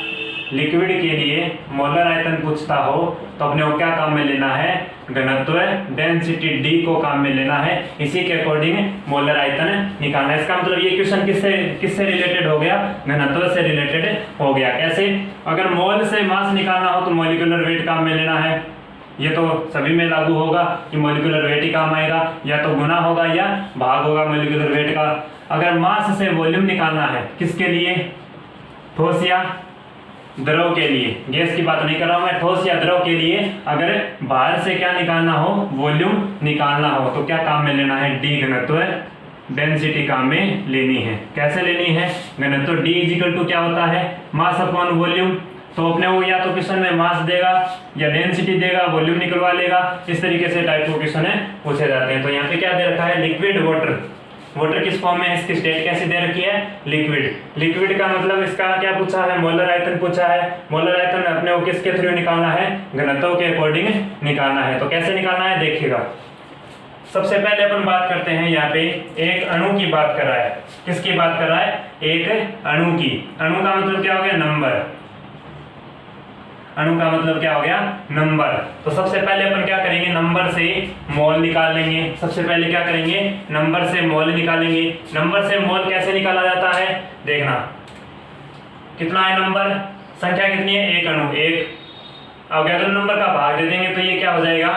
लिक्विड के लिए मोलर आयतन पूछता हो तो अपने को क्या काम में लेना है, घनत्व डेंसिटी डी को काम में लेना है। इसी के अकॉर्डिंग मोलर आयतन निकालना है। इसका मतलब ये क्वेश्चन किससे रिलेटेड हो गया, घनत्व से रिलेटेड हो गया। कैसे, अगर मोल से मास निकालना हो तो मॉलिक्यूलर वेट काम में लेना है। ये तो सभी में लागू होगा कि मॉलिक्यूलर वेट ही काम आएगा, या तो गुना होगा या भाग होगा मॉलिक्यूलर वेट का। अगर मास से वॉल्यूम निकालना है, किसके लिए, ठोस या द्रव के लिए, गैस की बात नहीं कर रहा हूं मैं, ठोस या द्रव के लिए अगर बाहर से क्या निकालना हो, वॉल्यूम निकालना हो तो क्या काम में लेना है, डी, घनत्व डेंसिटी काम में लेनी है। कैसे लेनी है, घनत्व डी = क्या होता है, मास अपॉन वॉल्यूम। तो अपने वो या तो क्वेश्चन में मास देगा या डेंसिटी देगा, वॉल्यूम निकलवा लेगा। इस तरीके से टाइप के क्वेश्चन पूछे जाते हैं। तो यहाँ पे क्या दे रखा है, लिक्विड वाटर। वाटर किस फॉर्म में है, इसकी स्टेट कैसी दे रखी है, लिक्विड। लिक्विड का मतलब इसका क्या पूछा है, मोलर आयतन पूछा है। मोलर आयतन अपने को किसके थ्रू निकालना है, घनत्व के अकॉर्डिंग निकालना है। तो कैसे निकालना है, देखिएगा। सबसे पहले अपन बात करते हैं, यहाँ पे एक अणु की बात कर रहा है। किसकी बात कर रहा है, एक अणु की। अणु का मतलब क्या हो गया, नंबर। अणु का मतलब क्या हो गया, नंबर। तो सबसे पहले अपन क्या करेंगे, नंबर से मोल निकाल लेंगे। सबसे पहले क्या करेंगे, नंबर से मोल निकालेंगे। नंबर से मोल कैसे निकाला जाता है, देखना कितना है नंबर, संख्या कितनी है, एक अणु, एक। अवोगाद्रो नंबर का भाग दे देंगे तो ये क्या हो जाएगा,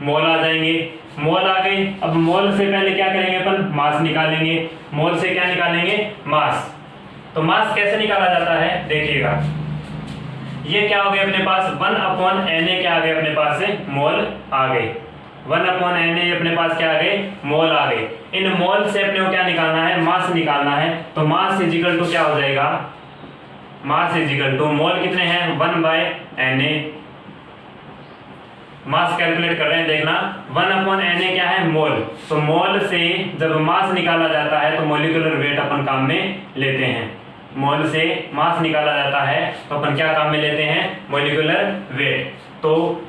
मोल आ जाएंगे। मोल आ गई। अब मोल से पहले क्या करेंगे अपन, मास निकालेंगे। मोल से क्या निकालेंगे, मास। तो मास कैसे निकाला जाता है, देखिएगा। ये क्या हो गया अपने पास 1/Na क्या आ गए अपने पास से मोल आ गए, 1/Na अपने पास क्या आ गए मोल आ गए। इन मोल से अपने को क्या निकालना है मास निकालना है, तो मास इज इक्वल टू क्या हो जाएगा, मास इज इक्वल टू मोल कितने हैं 1/Na, मास कैलकुलेट कर रहे हैं देखना 1/Na क्या है मोल, तो मोल से जब मास निकाला जाता है तो मॉलिक्यूलर वेट अपन काम में लेते हैं, मोल से मास निकाला जाता है तो अपन क्या काम में लेते हैं मॉलिक्यूलर वेट। तो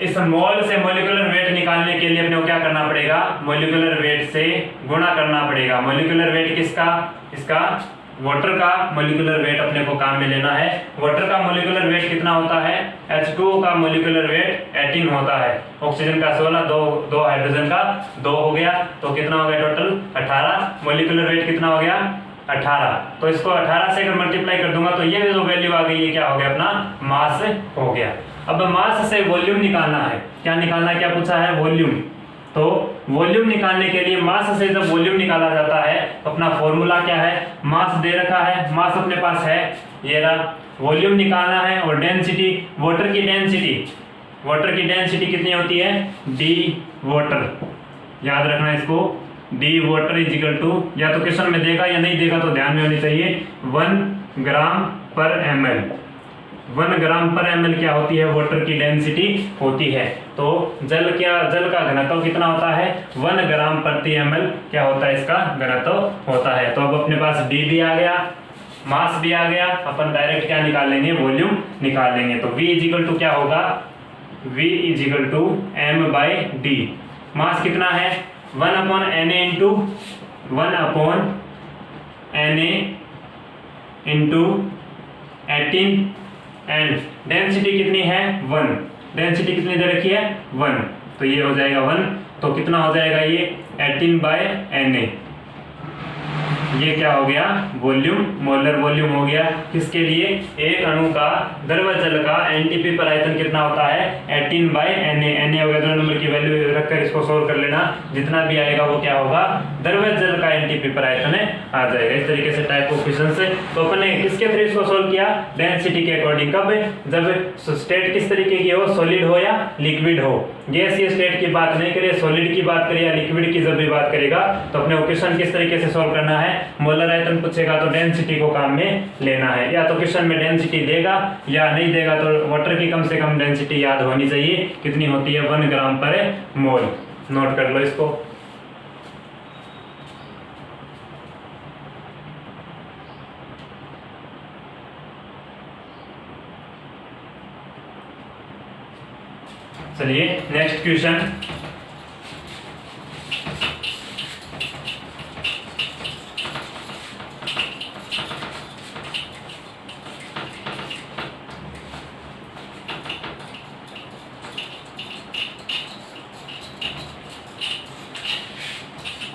इस मोल से मॉलिक्यूलर वेट निकालने के लिए अपने को क्या करना पड़ेगा, मॉलिक्यूलर वेट से गुणा करना पड़ेगा। मॉलिक्यूलर वेट किसका, इसका वाटर का मॉलिक्यूलर वेट अपने को काम में लेना है। वाटर का मॉलिक्यूलर वेट कितना होता है, H2O का मॉलिक्यूलर वेट 18 होता है, ऑक्सीजन का 16, दो हाइड्रोजन का 2 हो गया, तो कितना हो गया टोटल 18, मॉलिक्यूलर वेट कितना हो गया 18, तो इसको 18 से अगर मल्टीप्लाई कर दूंगा तो ये जो वैल्यू आ गई ये क्या हो गया अपना मास हो गया। अब मास से वॉल्यूम निकालना है, क्या निकालना है, क्या पूछा है वॉल्यूम, तो वॉल्यूम निकालने के लिए मास से जब वॉल्यूम निकाला जाता है तो अपना फॉर्मूला क्या है, मास दे रखा है, मास अपने पास है ये रहा, वॉल्यूम निकालना है और डेंसिटी, वाटर की डेंसिटी कितनी होती है डी वाटर, याद रखना इसको, the water is equal to, या तो क्वेश्चन में देगा या नहीं देगा तो ध्यान में होनी चाहिए 1 ग्राम पर ml, 1 ग्राम पर ml क्या होती है वाटर की डेंसिटी होती है। तो जल का घनत्व कितना होता है 1 ग्राम प्रति ml क्या होता है इसका घनत्व होता है। तो अब अपने पास डी भी आ गया, मास भी आ गया, अपन डायरेक्ट क्या निकाल लेंगे वॉल्यूम निकाल लेंगे। तो V इज इक्वल टू क्या होगा, V is equal to m/d, mass कितना है 1/Na into 1/Na into 18 and density कितनी है 1, डेंसिटी कितनी दे रखी है 1, तो ये हो जाएगा 1, तो कितना हो जाएगा ये 18/Na, ये क्या हो गया वॉल्यूम, मोलर वॉल्यूम हो गया। किसके लिए, एक अणु का द्रव जल का एनटीपी पर आयतन कितना होता है 18/Na, Na हो गया 2 नंबर की वैल्यू रखकर इसको सोल्व कर लेना, जितना भी आएगा वो क्या होगा द्रव जल का एनटीपी पर आयतन आ जाएगा। इस तरीके से टाइप ऑफ क्वेश्चन से तो अपन ने किसके थ्रू इसको सोल्व किया, डेंसिटी के अकॉर्डिंग, कब जब स्टेट किस तरीके की हो, सॉलिड हो या लिक्विड हो, गैसीय स्टेट की बात नहीं करें, सॉलिड की बात करें या लिक्विड की जब भी बात करेगा तो अपने क्वेश्चन किस तरीके से सोल्व करना है, मोलर आयतन पूछेगा तो डेंसिटी को काम में लेना है, या तो क्वेश्चन में डेंसिटी देगा या नहीं देगा तो वाटर की कम से कम डेंसिटी याद होनी चाहिए, कितनी होती है 1 ग्राम पर मोल, नोट कर लो इसको। चलिए नेक्स्ट क्वेश्चन,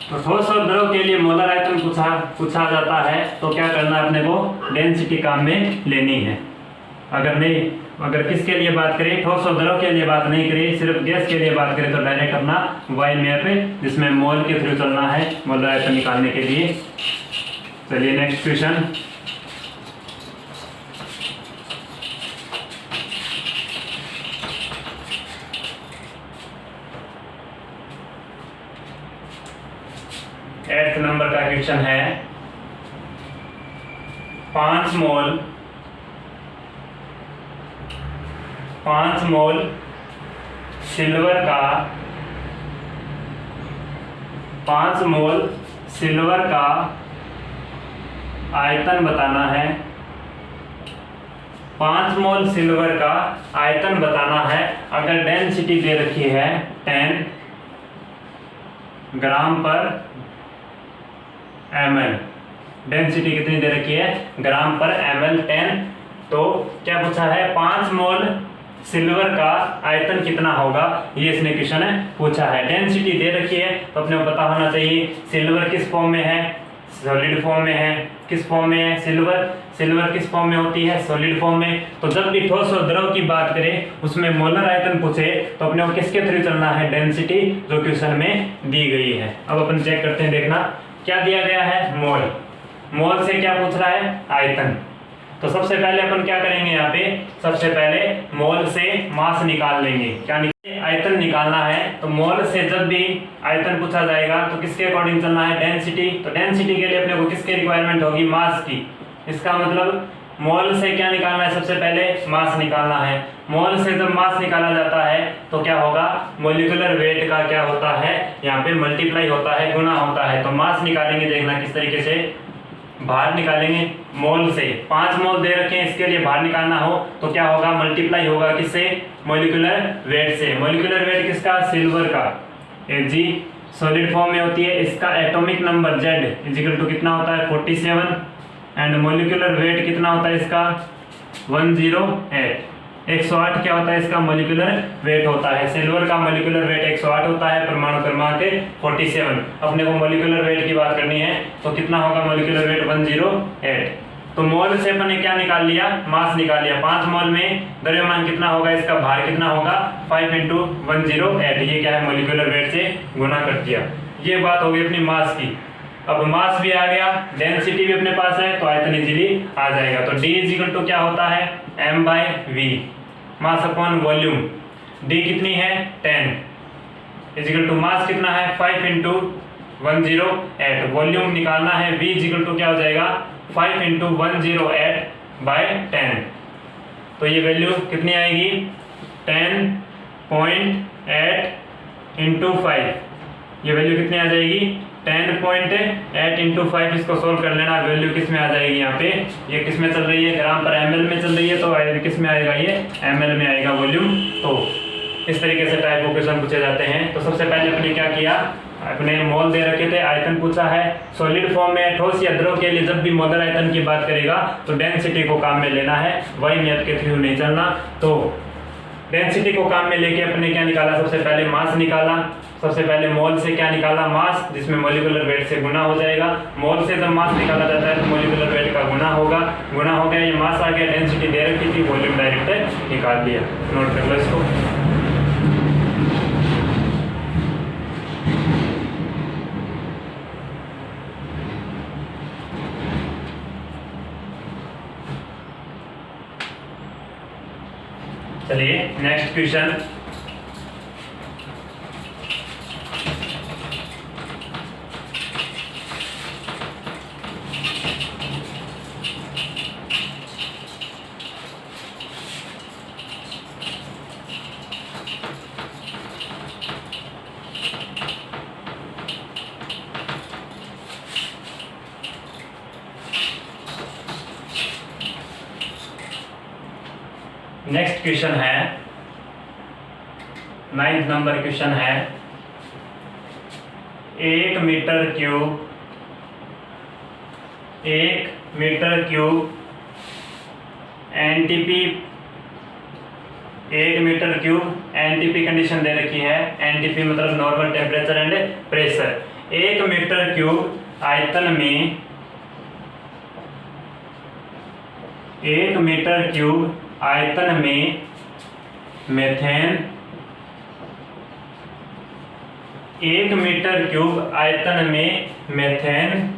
तो ठोस और द्रव के लिए मोलर आयतन पूछा जाता है तो क्या करना है अपने को, डेंसिटी काम में लेनी है। अगर किसके लिए बात करें, ठोस और द्रव के लिए बात नहीं करें, सिर्फ गैस के लिए बात करें तो डायरेक्ट अपना वाई मैप जिसमें मोल के थ्रू चलना है मोलर आयतन निकालने के लिए। चलिए नेक्स्ट क्वेश्चन, एट्थ नंबर का क्वेश्चन है 5 मोल सिल्वर का 5 मोल सिल्वर का आयतन बताना है, 5 मोल सिल्वर का आयतन बताना है। अगर डेंसिटी दे रखी है 10 ग्राम पर ml, डेंसिटी कितनी दे रखी है ग्राम पर ml 10, तो क्या पूछा है 5 मोल सिल्वर का आयतन कितना होगा, ये इसने क्वेश्चन पूछा है। डेंसिटी दे रखी है तो अपने को पता होना चाहिए सिल्वर किस फॉर्म में है, सॉलिड फॉर्म में है, किस फॉर्म में है सिल्वर किस फॉर्म में होती है, सॉलिड फॉर्म में। तो जब भी ठोस और द्रव की बात करें उसमें मोलर आयतन पूछे तो अपने को किसके थ्रू चलना है, डेंसिटी जो क्वेश्चन में दी गई है। अब अपन चेक करते हैं, देखना क्या दिया गया है, मोल से क्या पूछ रहा है आयतन, तो सबसे पहले अपन क्या करेंगे, यहाँ पे सबसे पहले मोल से मास निकाल लेंगे। क्या आयतन निकालना है, तो मोल से जब भी आयतन पूछा जाएगा तो किसके अकॉर्डिंग चलना है, डेंसिटी। तो डेंसिटी के लिए अपने को किसकी रिक्वायरमेंट होगी, मास की। इसका मतलब मोल से क्या निकालना है, सबसे पहले मास निकालना है। मोल से जब मास निकाला जाता है तो क्या होगा, मोलिकुलर वेट का क्या होता है, यहाँ पे मल्टीप्लाई होता है, गुना होता है। तो मास निकालेंगे, देखना किस तरीके से बाहर निकालेंगे। मोल से 5 मोल दे रखे हैं, इसके लिए बाहर निकालना हो तो क्या होगा, मल्टीप्लाई होगा किससे, मोलिकुलर वेट से। मोलिकुलर वेट किसका, सिल्वर का। Ag सॉलिड फॉर्म में होती है, इसका atomic number Z equal to कितना होता है, 47, एंड मोलिकुलर वेट कितना होता है इसका, 108। 108 क्या होता है इसका मोलिकुलर वेट होता है। सिल्वर का मोलिकुलर वेट 108 होता है, परमाणु क्रमांक 47। अपने को मोलिकुलर वेट की बात करनी है तो कितना होगा मोलिकुलर वेट, 108। तो मोल से अपने क्या निकाल लिया, मास निकाल लिया। 5 मोल में द्रव्यमान कितना होगा, इसका भार कितना होगा, 5 × 108। ये क्या है, मोलिकुलर वेट से गुना कर दिया। ये बात होगी अपनी मास की। अब मास भी आ गया, डेंसिटी भी अपने पास है, तो आयतन इजीली आ जाएगा। तो D इजिकल टू क्या होता है, m/v, mass upon volume. D कितनी है, 10 इजिकल टू मास कितना है, 5 × 108। वॉल्यूम निकालना है, V इजिकल टू क्या हो जाएगा, 5 × 108/10। तो ये वैल्यू कितनी आएगी, 10.8 × 5। ये वैल्यू कितनी आ जाएगी, 10.8 × 5। इसको सोल्व कर लेना, वैल्यू किस में आ जाएगी, यहाँ पे ये किस में चल रही है, ग्राम पर ml में चल रही है, तो किस में आएगा, ये ml में आएगा वॉल्यूम। तो इस तरीके से टाइप ऑफ क्वेश्चन पूछे जाते हैं। तो सबसे पहले अपने क्या किया, अपने मोल दे रखे थे, आयतन पूछा है। सॉलिड फॉर्म में ठोस या द्रव के लिए जब भी मोलर आयतन की बात करेगा तो डेंसिटी को काम में लेना है, वही मैथ के थ्रू नहीं चलना। तो डेंसिटी को काम में लेके अपने क्या निकाला, सबसे पहले मास निकाला। सबसे पहले मोल से क्या निकाला, मास, जिसमें मोलिकुलर वेट से गुना हो जाएगा। मोल से जब मास निकाला जाता है तो मोलिकुलर वेट का गुना होगा, गुना हो गया, ये मास आ गया। डेंसिटी दे रखी थी, वॉल्यूम डायरेक्ट निकाल दिया। नोट कर लो इसको। चलिए नेक्स्ट क्वेश्चन। नेक्स्ट क्वेश्चन है 9th नंबर क्वेश्चन है, 1 metre cube NTP, 1 metre cube NTP condition दे रखी है। एनटीपी मतलब normal temperature and pressure. 1 metre cube आयतन में, 1 मीटर क्यूब आयतन में मेथेन, 1 मीटर क्यूब आयतन में मेथेन,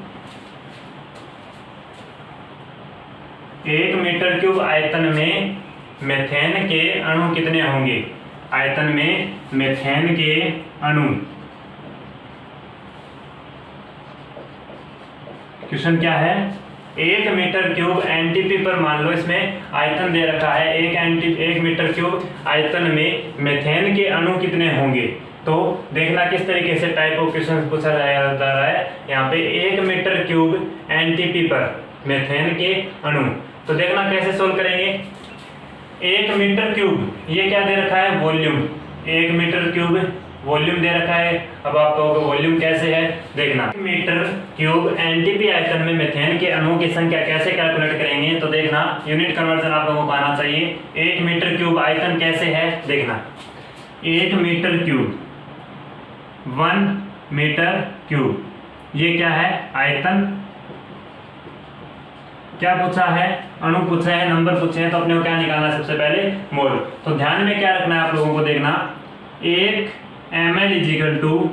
1 मीटर क्यूब आयतन में मेथेन के अणु कितने होंगे, आयतन में मेथेन के अणु। क्वेश्चन क्या है, 1 मीटर क्यूब एनटीपी पर मान लो इसमें आयतन दे रखा है, 1 मीटर क्यूब आयतन में मेथेन के अणु कितने होंगे। तो देखना किस तरीके से टाइप ऑफ क्वेश्चन पूछा जा रहा है। यहाँ पे 1 मीटर क्यूब एनटीपी पर मेथेन के अणु, तो देखना कैसे सोल्व करेंगे। 1 मीटर क्यूब, ये क्या दे रखा है, वॉल्यूम। 1 मीटर क्यूब वॉल्यूम दे रखा है। अब आप कहोगे वॉल्यूम कैसे है, देखना। 1 मीटर क्यूब एनटीपी आयतन में मेथेन के अणुओं की संख्या कैसे कैलकुलेट करेंगे, तो देखना यूनिट कन्वर्जन आप लोगों को आना चाहिए। 1 मीटर क्यूब आयतन कैसे है, देखना। 1 मीटर क्यूब, 1 मीटर क्यूब, ये क्या है, आयतन। क्या पूछा है, अणु पूछा है, नंबर पूछे हैं, तो अपने को क्या निकालना है, सबसे पहले मोल। तो ध्यान में क्या रखना है आप लोगों को, देखना 1 ml equal to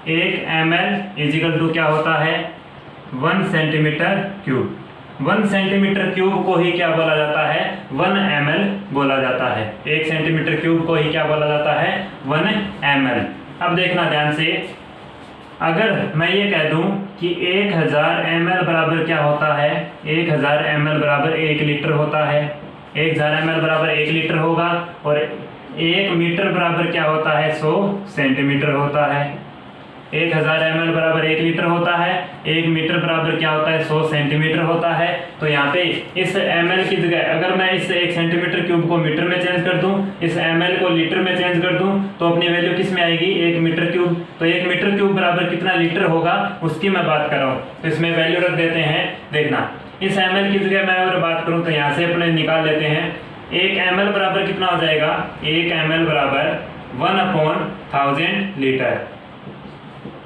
1 ml equal to क्या होता है, 1 सेंटीमीटर क्यूब। 1 सेंटीमीटर क्यूब को ही क्या बोला जाता है, 1 ml बोला जाता है। 1 सेंटीमीटर क्यूब को ही क्या बोला जाता है, 1 ml। अब देखना ध्यान से, अगर मैं ये कह दूं कि 1000 ml बराबर क्या होता है, 1000 ml बराबर 1 लीटर होता है, 1000 ml बराबर 1 लीटर होगा, और 1 मीटर बराबर क्या होता है, 100 सेंटीमीटर होता है। 1000 ml बराबर 1 लीटर होता है, 1 मीटर बराबर क्या होता है, 100 सेंटीमीटर होता है। तो यहाँ पे इस ml की जगह अगर मैं इस 1 सेंटीमीटर क्यूब को मीटर में चेंज कर दूं, इस ml को लीटर में चेंज कर दूं, तो अपनी वैल्यू किस में आएगी, 1 मीटर क्यूब। तो 1 मीटर क्यूब बराबर कितना लीटर होगा, उसकी मैं बात कर रहा हूँ। तो इसमें वैल्यू रख देते हैं। देखना, इस ml की जगह मैं अगर बात करूँ तो यहाँ से अपने निकाल लेते हैं। 1 ml बराबर कितना हो जाएगा, 1 ml बराबर 1/1000 लीटर।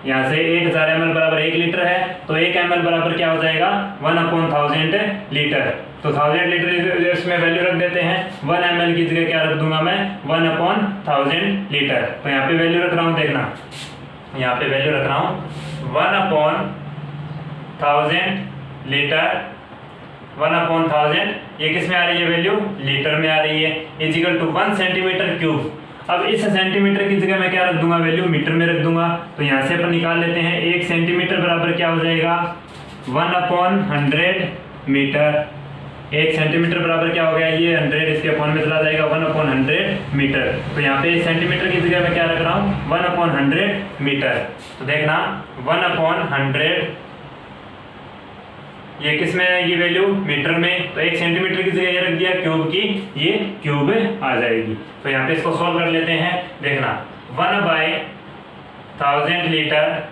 यहाँ से 1000 ml बराबर 1 लीटर है, तो 1 ml बराबर क्या हो जाएगा, 1/1000 लीटर। तो 1000 लीटर इसमें वैल्यू रख देते हैं। 1 ml की जगह क्या रख दूंगा मैं, 1/1000 लीटर। तो यहाँ पे वैल्यू रख रहा हूँ, देखना यहाँ पे वैल्यू रख रहा हूँ 1/1000 लीटर। 1/1000 ये किस में आ रही है वैल्यू, लीटर में आ रही है, इजिकल टू 1 सेंटीमीटर क्यूब। अब इस सेंटीमीटर की जगह मैं क्या रख दूंगा, वैल्यू मीटर में रख दूंगा। तो यहाँ से अपन निकाल लेते हैं। 1 सेंटीमीटर बराबर क्या हो जाएगा, 1/100 मीटर। 1 सेंटीमीटर बराबर क्या हो गया, ये 100 इसके अपॉन में चला जाएगा, 1/100 मीटर। तो यहाँ पे सेंटीमीटर की जगह मैं क्या रख रहा हूँ, 1/100 मीटर। तो देखना 1/100 ये किस में आएगी वैल्यू, मीटर में। तो 1 सेंटीमीटर की जगह ये रख दिया क्यूब की, ये क्यूब आ जाएगी। तो यहाँ पे इसको सॉल्व कर लेते हैं। देखना 1/1000 लीटर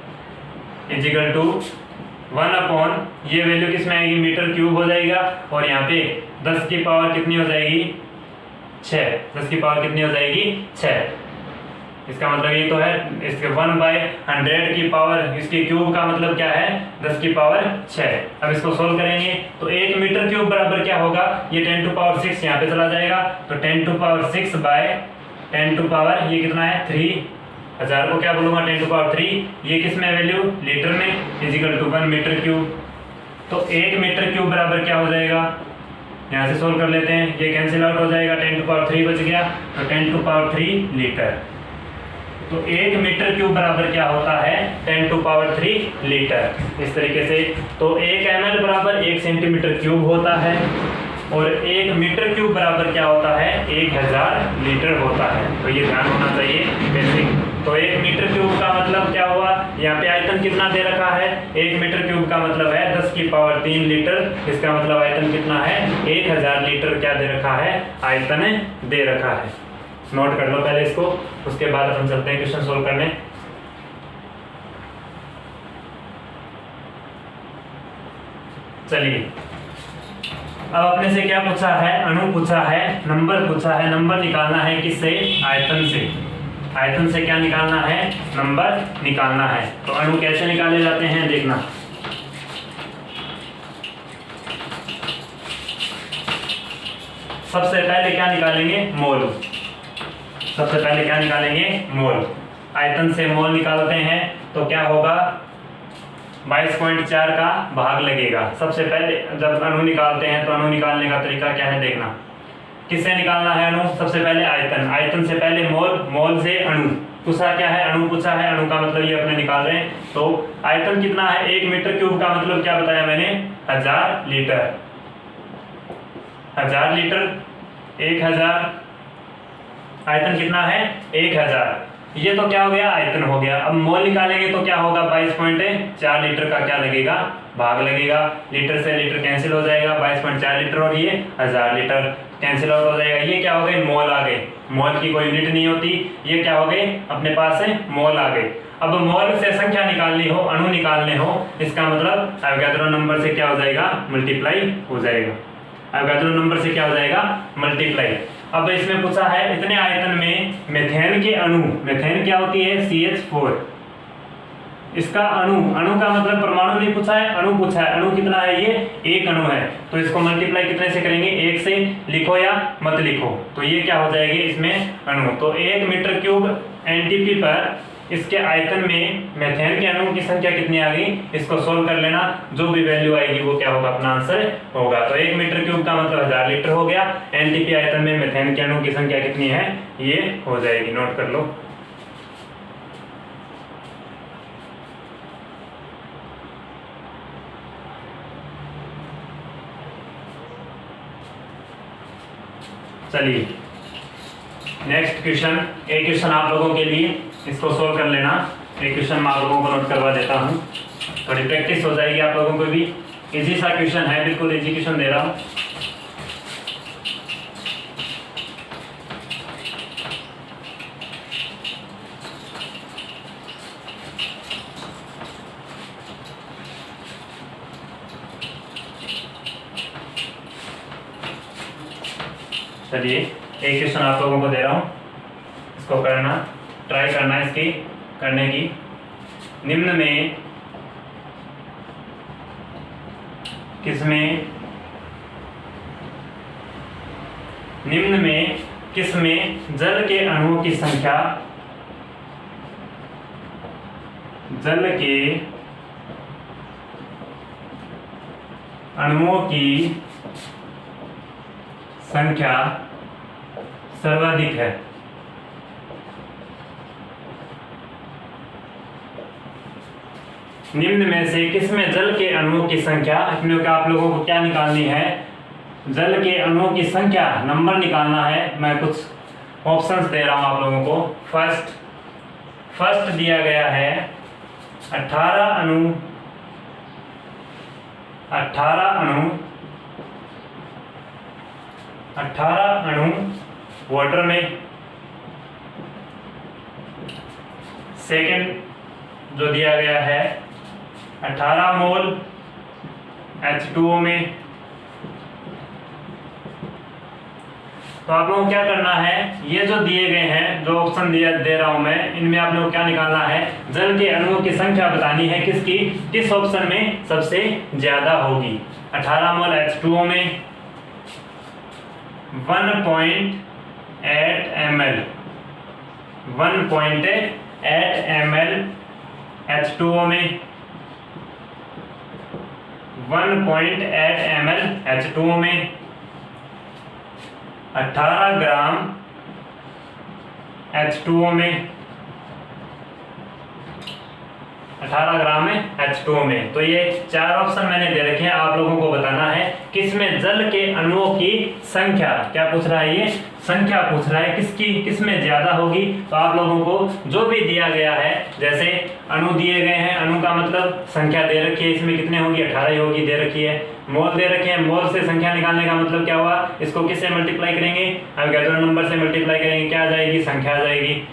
इजिकल टू 1/, ये वैल्यू किस में आएगी, मीटर क्यूब हो जाएगा। और यहाँ पे 10 की पावर कितनी हो जाएगी, 6। 10 की पावर कितनी हो जाएगी, 6। इसका मतलब ये तो है, इसके 1/100 की पावर इसके क्यूब का मतलब क्या है, 10 की पावर 6। अब इसको सोल्व करेंगे तो 1 मीटर क्यूब बराबर क्या होगा, ये 10 टू पावर 6 यहाँ पे चला जाएगा। तो 10 to power 6 by 10 to power ये कितना है, 3। 1000 को क्या बोलूंगा, 10 टू पावर 3। ये किस में वैल्यू, लीटर में, इजिकल टू 1 मीटर क्यूब। तो 1 मीटर क्यूब बराबर क्या हो जाएगा, यहाँ से सोल्व कर लेते हैं। ये कैंसिल आउट हो जाएगा, 10 टू पावर 3 बच गया। तो 10 टू पावर 3 लीटर। तो 1 मीटर क्यूब बराबर क्या होता है, 10 टू पावर 3 लीटर। इस तरीके से तो 1 ml बराबर 1 सेंटीमीटर क्यूब होता है, और 1 मीटर क्यूब बराबर क्या होता है, 1000 लीटर होता है। तो ये ध्यान होना चाहिए बेसिक। तो 1 मीटर क्यूब का मतलब क्या हुआ, यहाँ पे आयतन कितना दे रखा है, 1 मीटर क्यूब का मतलब है 10 की पावर 3 लीटर। इसका मतलब आयतन कितना है, 1000 लीटर क्या दे रखा है, आयतन दे रखा है। नोट कर लो पहले इसको, उसके बाद हम चलते हैं क्वेश्चन सोल्व करने। चलिए, अब अपने से क्या पूछा है, अणु पूछा है, नंबर पूछा है। नंबर निकालना है किससे, आयतन से। आयतन से क्या निकालना है, नंबर निकालना है। तो अणु कैसे निकाले जाते हैं, देखना। सबसे पहले क्या निकालेंगे, मोल। सबसे पहले क्या निकालेंगे, मोल। आयतन से मोल निकालते हैं तो क्या होगा, 22.4 का भाग लगेगा। सबसे पहले जब अणु निकालते हैं तो अणु निकालने का तरीका क्या है, देखना। किससे निकालना है अणु, सबसे पहले आयतन। आयतन से पहले मोल, मोल से अणु। पूछा क्या है, अणु पूछा है। अणु का मतलब ये अपने निकाल रहे हैं। तो आयतन कितना है, 1 मीटर क्यूब का मतलब क्या बताया मैंने, 1000 लीटर। 1000 लीटर, 1000। आयतन कितना है, 1000। ये तो क्या हो गया, आयतन हो गया। अब मोल निकालेंगे तो क्या होगा, 22.4 लीटर का क्या लगेगा, भाग लगेगा। लीटर से लीटर कैंसिल हो जाएगा, 22.4 लीटर, और ये 1000 लीटर कैंसिल आउट हो जाएगा। ये क्या हो गए, मोल आ गए। मोल की कोई यूनिट नहीं होती, ये क्या हो गए, अपने पास है मोल आ गए। अब मोल से संख्या निकालनी हो, अणु निकालने हो, इसका मतलब अवोगाद्रो नंबर से क्या हो जाएगा, मल्टीप्लाई हो जाएगा। अवोगाद्रो नंबर से क्या हो जाएगा, मल्टीप्लाई। अब इसमें पूछा है इतने आयतन में मेथेन के अणु, मेथेन क्या होती है, CH4। इसका अणु, अणु का मतलब परमाणु नहीं पूछा है, अणु पूछा है। अणु कितना है, ये 1 अणु है। तो इसको मल्टीप्लाई कितने से करेंगे, 1 से। लिखो या मत लिखो, तो ये क्या हो जाएगी इसमें अणु। तो 1 मीटर क्यूब NTP पर इसके आयतन में मेथेन के अणुओं की संख्या कितनी आ गई, इसको सोल्व कर लेना। जो भी वैल्यू आएगी वो क्या होगा, अपना आंसर होगा। तो 1 मीटर क्यूब का मतलब 1000 लीटर हो गया। एनटीपी आयतन में मेथेन के अणुओं की संख्या कितनी है, ये हो जाएगी, नोट कर लो। चलिए नेक्स्ट क्वेश्चन, एक क्वेश्चन आप लोगों के लिए, इसको सोल्व कर लेना। एक क्वेश्चन मैं आप लोगों को नोट करवा देता हूँ, थोड़ी प्रैक्टिस हो जाएगी आप लोगों को भी। इजी सा क्वेश्चन है, बिल्कुल इजी क्वेश्चन दे रहा हूँ। चलिए एक क्वेश्चन आप लोगों को दे रहा हूँ, इसको करना, ट्राई करना इसकी करने की। निम्न में किसमें जल के अणुओं की संख्या, जल के अणुओं की संख्या सर्वाधिक है। निम्न में से किसमें जल के अणुओं की संख्या, अपने का आप लोगों को क्या निकालनी है, जल के अणुओं की संख्या, नंबर निकालना है। मैं कुछ ऑप्शंस दे रहा हूं आप लोगों को। फर्स्ट दिया गया है 18 अणु 18 अणु वाटर में। सेकंड जो दिया गया है 18 मोल H2O में। तो आप लोगों को क्या करना है, ये जो दिए गए हैं, जो ऑप्शन दे रहा हूं मैं, इनमें आप लोगों को क्या निकालना है, जल के अणुओं की संख्या बतानी है, किसकी, किस ऑप्शन में सबसे ज्यादा होगी। 18 मोल H2O में 1.8 ml 1.8 ml H2O में 1.8 ml H2O में 18 ग्राम H2O में 18 ग्राम H2O में। तो ये 4 ऑप्शन मैंने दे रखे हैं, आप लोगों को बताना है किसमें जल के अणुओं की संख्या, क्या पूछ रहा है, ये संख्या पूछ रहा है, किसमें ज्यादा होगी। तो आप लोगों को जो भी दिया गया है, जैसे अणु दिए गए हैं, अणु का मतलब संख्या दे रखी है, इसमें कितने होगी, 18 ही होगी, दे रखी है। मोल दे रखे हैं, मोल से संख्या निकालने का मतलब क्या हुआ, इसको किससे मल्टीप्लाई करेंगे, अब गैदर नंबर से मल्टीप्लाई करेंगे, क्या आ जाएगी, संख्या आ जाएगी।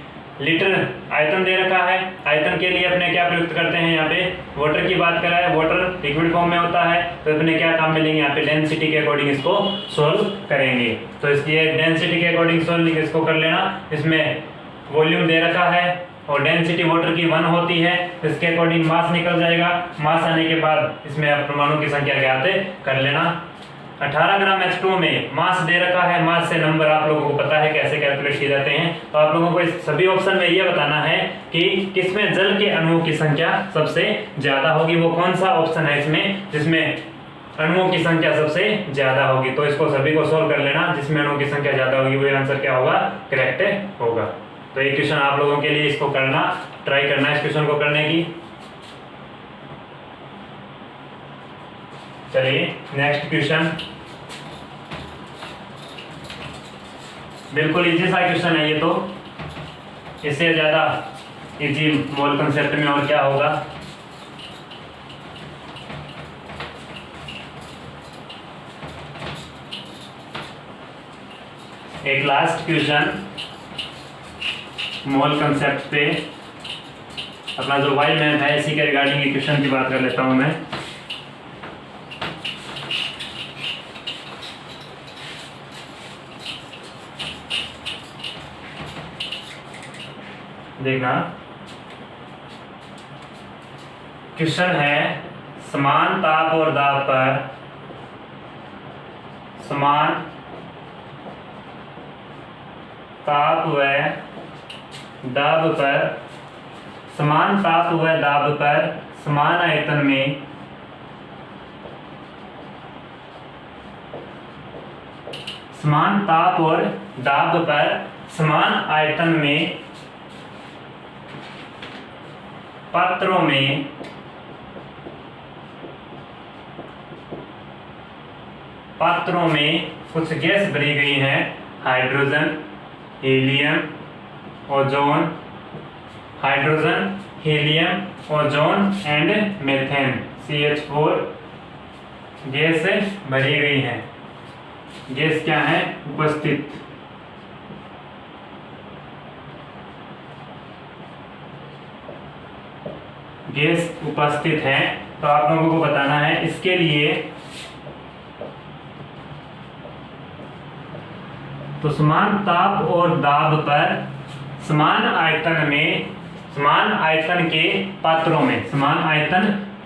लीटर आयतन दे रखा है, आयतन के लिए अपने क्या प्रयुक्त करते हैं, यहाँ पे वाटर की बात करा है, वाटर लिक्विड फॉर्म में होता है, तो अपने क्या काम मिलेंगे, यहाँ पे डेंसिटी के अकॉर्डिंग इसको सोल्व करेंगे। तो इसलिए डेंसिटी के अकॉर्डिंग सोल्व इसको कर लेना। इसमें वॉल्यूम दे रखा है और डेंसिटी वाटर की 1 होती है, इसके अकॉर्डिंग मास निकल जाएगा। मास आने के बाद इसमें परमाणु की संख्या ज्ञात कर लेना। 18 ग्राम H2O में मास दे रखा है, मास से नंबर आप लोगों को पता है कैसे कैलकुलेट किए जाते हैं। तो आप लोगों को इस सभी ऑप्शन में ये बताना है कि किसमें जल के अणुओं की संख्या सबसे ज्यादा होगी, वो कौन सा ऑप्शन है इसमें जिसमें अणुओं की संख्या सबसे ज्यादा होगी। तो इसको सभी को सोल्व कर लेना, जिसमें अणुओं की संख्या ज्यादा होगी वही आंसर क्या होगा, करेक्ट होगा। तो एक क्वेश्चन आप लोगों के लिए, इसको करना, ट्राई करना इस क्वेश्चन को करने की। चलिए नेक्स्ट क्वेश्चन, बिल्कुल इजी सा क्वेश्चन है ये, तो इससे ज्यादा इजी मोल कंसेप्ट में और क्या होगा। एक लास्ट क्वेश्चन मोल कंसेप्ट पे, अपना जो वाइल्ड मैथ है इसी के रिगार्डिंग क्वेश्चन की बात कर लेता हूं मैं। देखना क्वेश्चन है, समान ताप और दाब पर, समान ताप व दाब पर समान ताप व दाब पर समान आयतन में समान ताप और दाब पर समान आयतन में पात्रों में कुछ गैस भरी गई हैं, hydrogen, helium, ozone, hydrogen, helium, ozone and methane CH4 gas भरी गई हैं। गैस क्या है? उपस्थित। गैस उपस्थित है। तो आप लोगों को बताना है इसके लिए तो समान ताप और दाब पर समान आयतन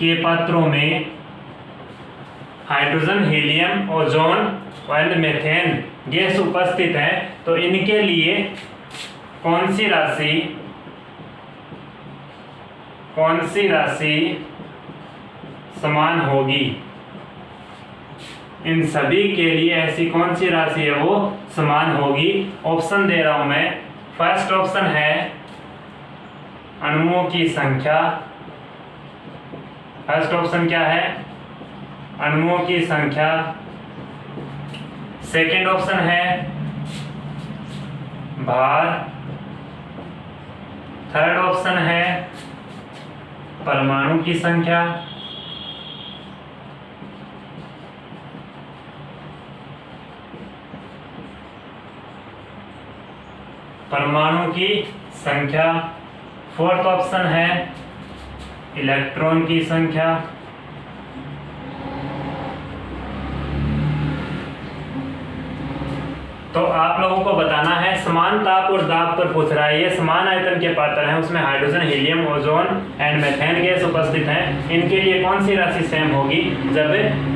के पात्रों में hydrogen, helium, ozone and methane gas उपस्थित है। तो इनके लिए कौन सी राशि समान होगी? इन सभी के लिए ऐसी कौन सी राशि है वो समान होगी? ऑप्शन दे रहा हूं मैं। फर्स्ट ऑप्शन है अणुओं की संख्या। फर्स्ट ऑप्शन क्या है? अणुओं की संख्या। सेकेंड ऑप्शन है भार। थर्ड ऑप्शन है परमाणु की संख्या। फोर्थ ऑप्शन है इलेक्ट्रॉन की संख्या। तो आप लोगों को बताना है समान ताप और दाब पर पूछ रहा है। ये समान आयतन के पात्र हैं, उसमें hydrogen, helium, ozone and methane gas उपस्थित हैं। इनके लिए कौन सी राशि सेम होगी? जब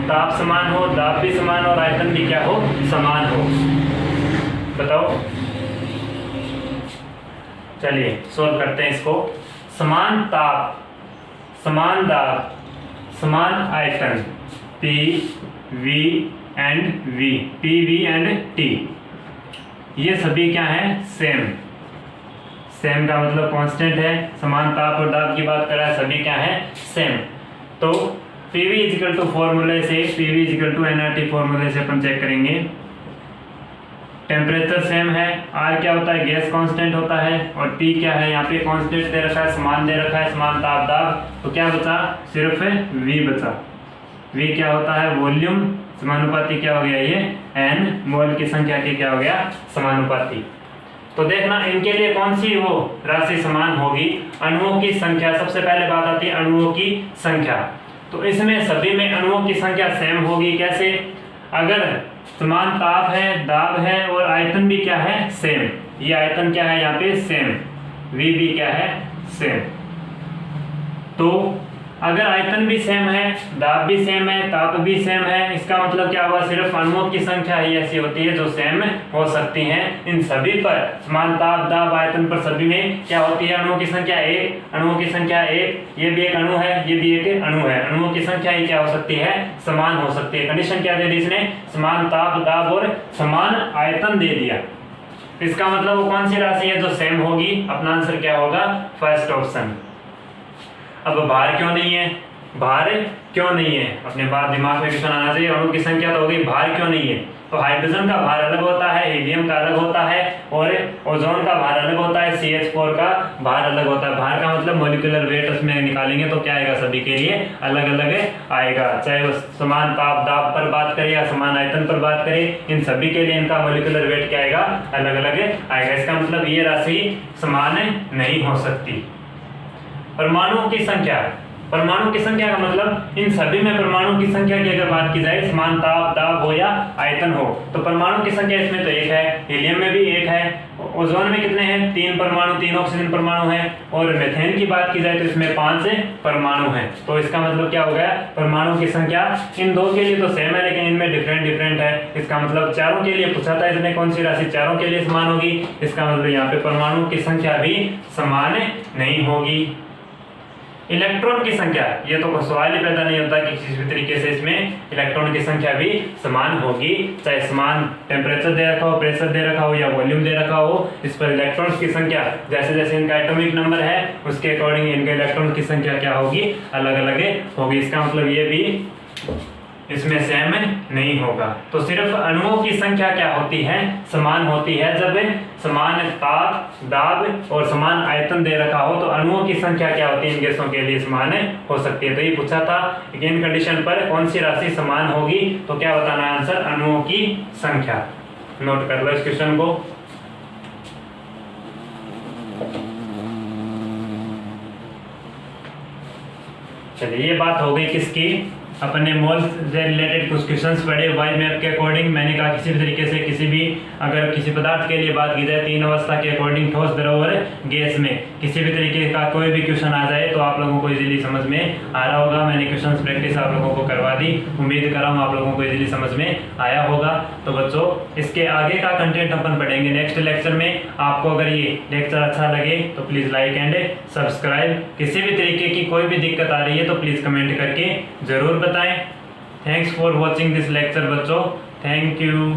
ताप समान हो, दाब भी समान और आयतन भी क्या हो? समान हो। बताओ। चलिए सोल्व करते हैं इसको। समान ताप, समान दाब, समान आयतन P, V एंड T, ये सभी क्या हैं? सेम का मतलब कांस्टेंट है। समान ताप और दाब की बात कर रहा है, सभी क्या है? सेम। तो PV इक्वल टू फॉर्मूले से, PV इक्वल टू nRT फॉर्मूले से अपन चेक करेंगे। टेम्परेचर सेम है, R क्या होता है? गैस कांस्टेंट होता है, और T क्या है? यहाँ पे कांस्टेंट दे रखा है, समान दे रखा है, समान ताप दाब। तो क्या बचा? सिर्फ V बचा। V क्या होता है? वॉल्यूम। समानुपाती क्या हो गया? ये N मोल की संख्या के क्या हो गया? समानुपाती। तो देखना इनके लिए कौन सी वो राशि समान होगी? अणुओं की संख्या। सबसे पहले बात आती है अणुओं की संख्या। तो इसमें सभी में अणुओं की संख्या सेम होगी। कैसे? अगर समान ताप है, दाब है और आयतन भी क्या है? सेम। ये आयतन क्या है यहाँ पे? सेम। V भी क्या है? सेम। तो अगर आयतन भी सेम है, दाब भी सेम है, ताप भी सेम है, इसका मतलब क्या हुआ? सिर्फ अणुओं की संख्या ही ऐसी होती है जो सेम हो सकती हैं। इन सभी पर समान ताप, दाब, आयतन पर सभी में क्या होती है? अणुओं की संख्या 1। अणुओं की संख्या 1। ये भी एक अणु है, ये भी एक अणु है। अणुओं की संख्या ही क्या हो सकती है? समान हो सकती है। कंडीशन क्या दे दी इसने? समान ताप, दाब और समान आयतन दे दिया। इसका मतलब वो कौन सी राशि है जो सेम होगी? अपना आंसर क्या होगा? First option. अब भार क्यों नहीं है? भार क्यों नहीं है? अपने बात दिमाग में भी सुनाना चाहिए। अणु की संख्या तो हो गई, भार क्यों नहीं है? तो हाइड्रोजन का भार अलग होता है, हीलियम का अलग होता है, और ओजोन का भार अलग होता है, CH4 का भार अलग होता है। भार का मतलब मॉलिक्यूलर वेट उसमें निकालेंगे तो क्या आएगा? सभी के लिए अलग अलग आएगा। चाहे वो समान ताप दाब पर बात करें या समान आयतन पर बात करें, इन सभी के लिए इनका मॉलिक्यूलर वेट क्या आएगा? अलग अलग आएगा। इसका मतलब ये राशि समान नहीं हो सकती। परमाणुओं की संख्या। परमाणु की संख्या का मतलब इन सभी में परमाणु की संख्या की अगर बात की जाए, समान ताप दाब हो या आयतन हो, तो परमाणु की संख्या इसमें तो 1 है, हीलियम में भी 1 है, ओजोन में कितने हैं? 3 परमाणु, 3 ऑक्सीजन परमाणु हैं, और मीथेन की बात की जाए तो इसमें 5 परमाणु हैं। तो इसका मतलब क्या हो गया? परमाणु की संख्या इन दो के लिए तो सेम है, लेकिन इनमें डिफरेंट है। इसका मतलब चारों के लिए पूछा था इसने कौन सी राशि चारों के लिए समान होगी। इसका मतलब यहाँ पे परमाणु की संख्या भी समान नहीं होगी। इलेक्ट्रॉन की संख्या, ये तो कोई सवाल ही पैदा नहीं होता कि किसी भी तरीके से इसमें इलेक्ट्रॉन की संख्या भी समान होगी, चाहे समान टेम्परेचर दे रखा हो, प्रेशर दे रखा हो या वॉल्यूम दे रखा हो, इस पर इलेक्ट्रॉन्स की संख्या जैसे जैसे इनका एटॉमिक नंबर है उसके अकॉर्डिंग इनके इलेक्ट्रॉन की संख्या क्या होगी, अलग अलग होगी। इसका मतलब ये भी इसमें सेम नहीं होगा। तो सिर्फ अणुओं की संख्या क्या होती है, समान होती है जब समान ताप, दाब और समान आयतन दे रखा हो, तो अणुओं की संख्या क्या होती है इन गैसों के लिए समान हो सकती है। तो ये पूछा था कि इन कंडीशन पर कौन सी राशि समान होगी, तो क्या बताना है आंसर, अणुओं की संख्या। नोट कर लो इस क्वेश्चन को। चलिए ये बात हो गई किसकी, अपने मोल से रिलेटेड कुछ क्वेश्चंस पढ़े वाई मैप के अकॉर्डिंग। मैंने कहा किसी भी तरीके से किसी भी अगर किसी पदार्थ के लिए बात की जाए तीन अवस्था के अकॉर्डिंग, ठोस, द्रव और गैस में किसी भी तरीके का कोई भी क्वेश्चन आ जाए तो आप लोगों को इजीली समझ में आ रहा होगा। मैंने क्वेश्चंस प्रैक्टिस आप लोगों को करवा दी, उम्मीद कर रहा हूँ आप लोगों को इजीली समझ में आया होगा। तो बच्चों इसके आगे का कंटेंट अपन पढ़ेंगे नेक्स्ट लेक्चर में। आपको अगर ये लेक्चर अच्छा लगे तो प्लीज़ लाइक एंड सब्सक्राइब। किसी भी तरीके की कोई भी दिक्कत आ रही है तो प्लीज़ कमेंट करके ज़रूर बताएं। Thanks for watching this lecture बच्चों, थैंक यू।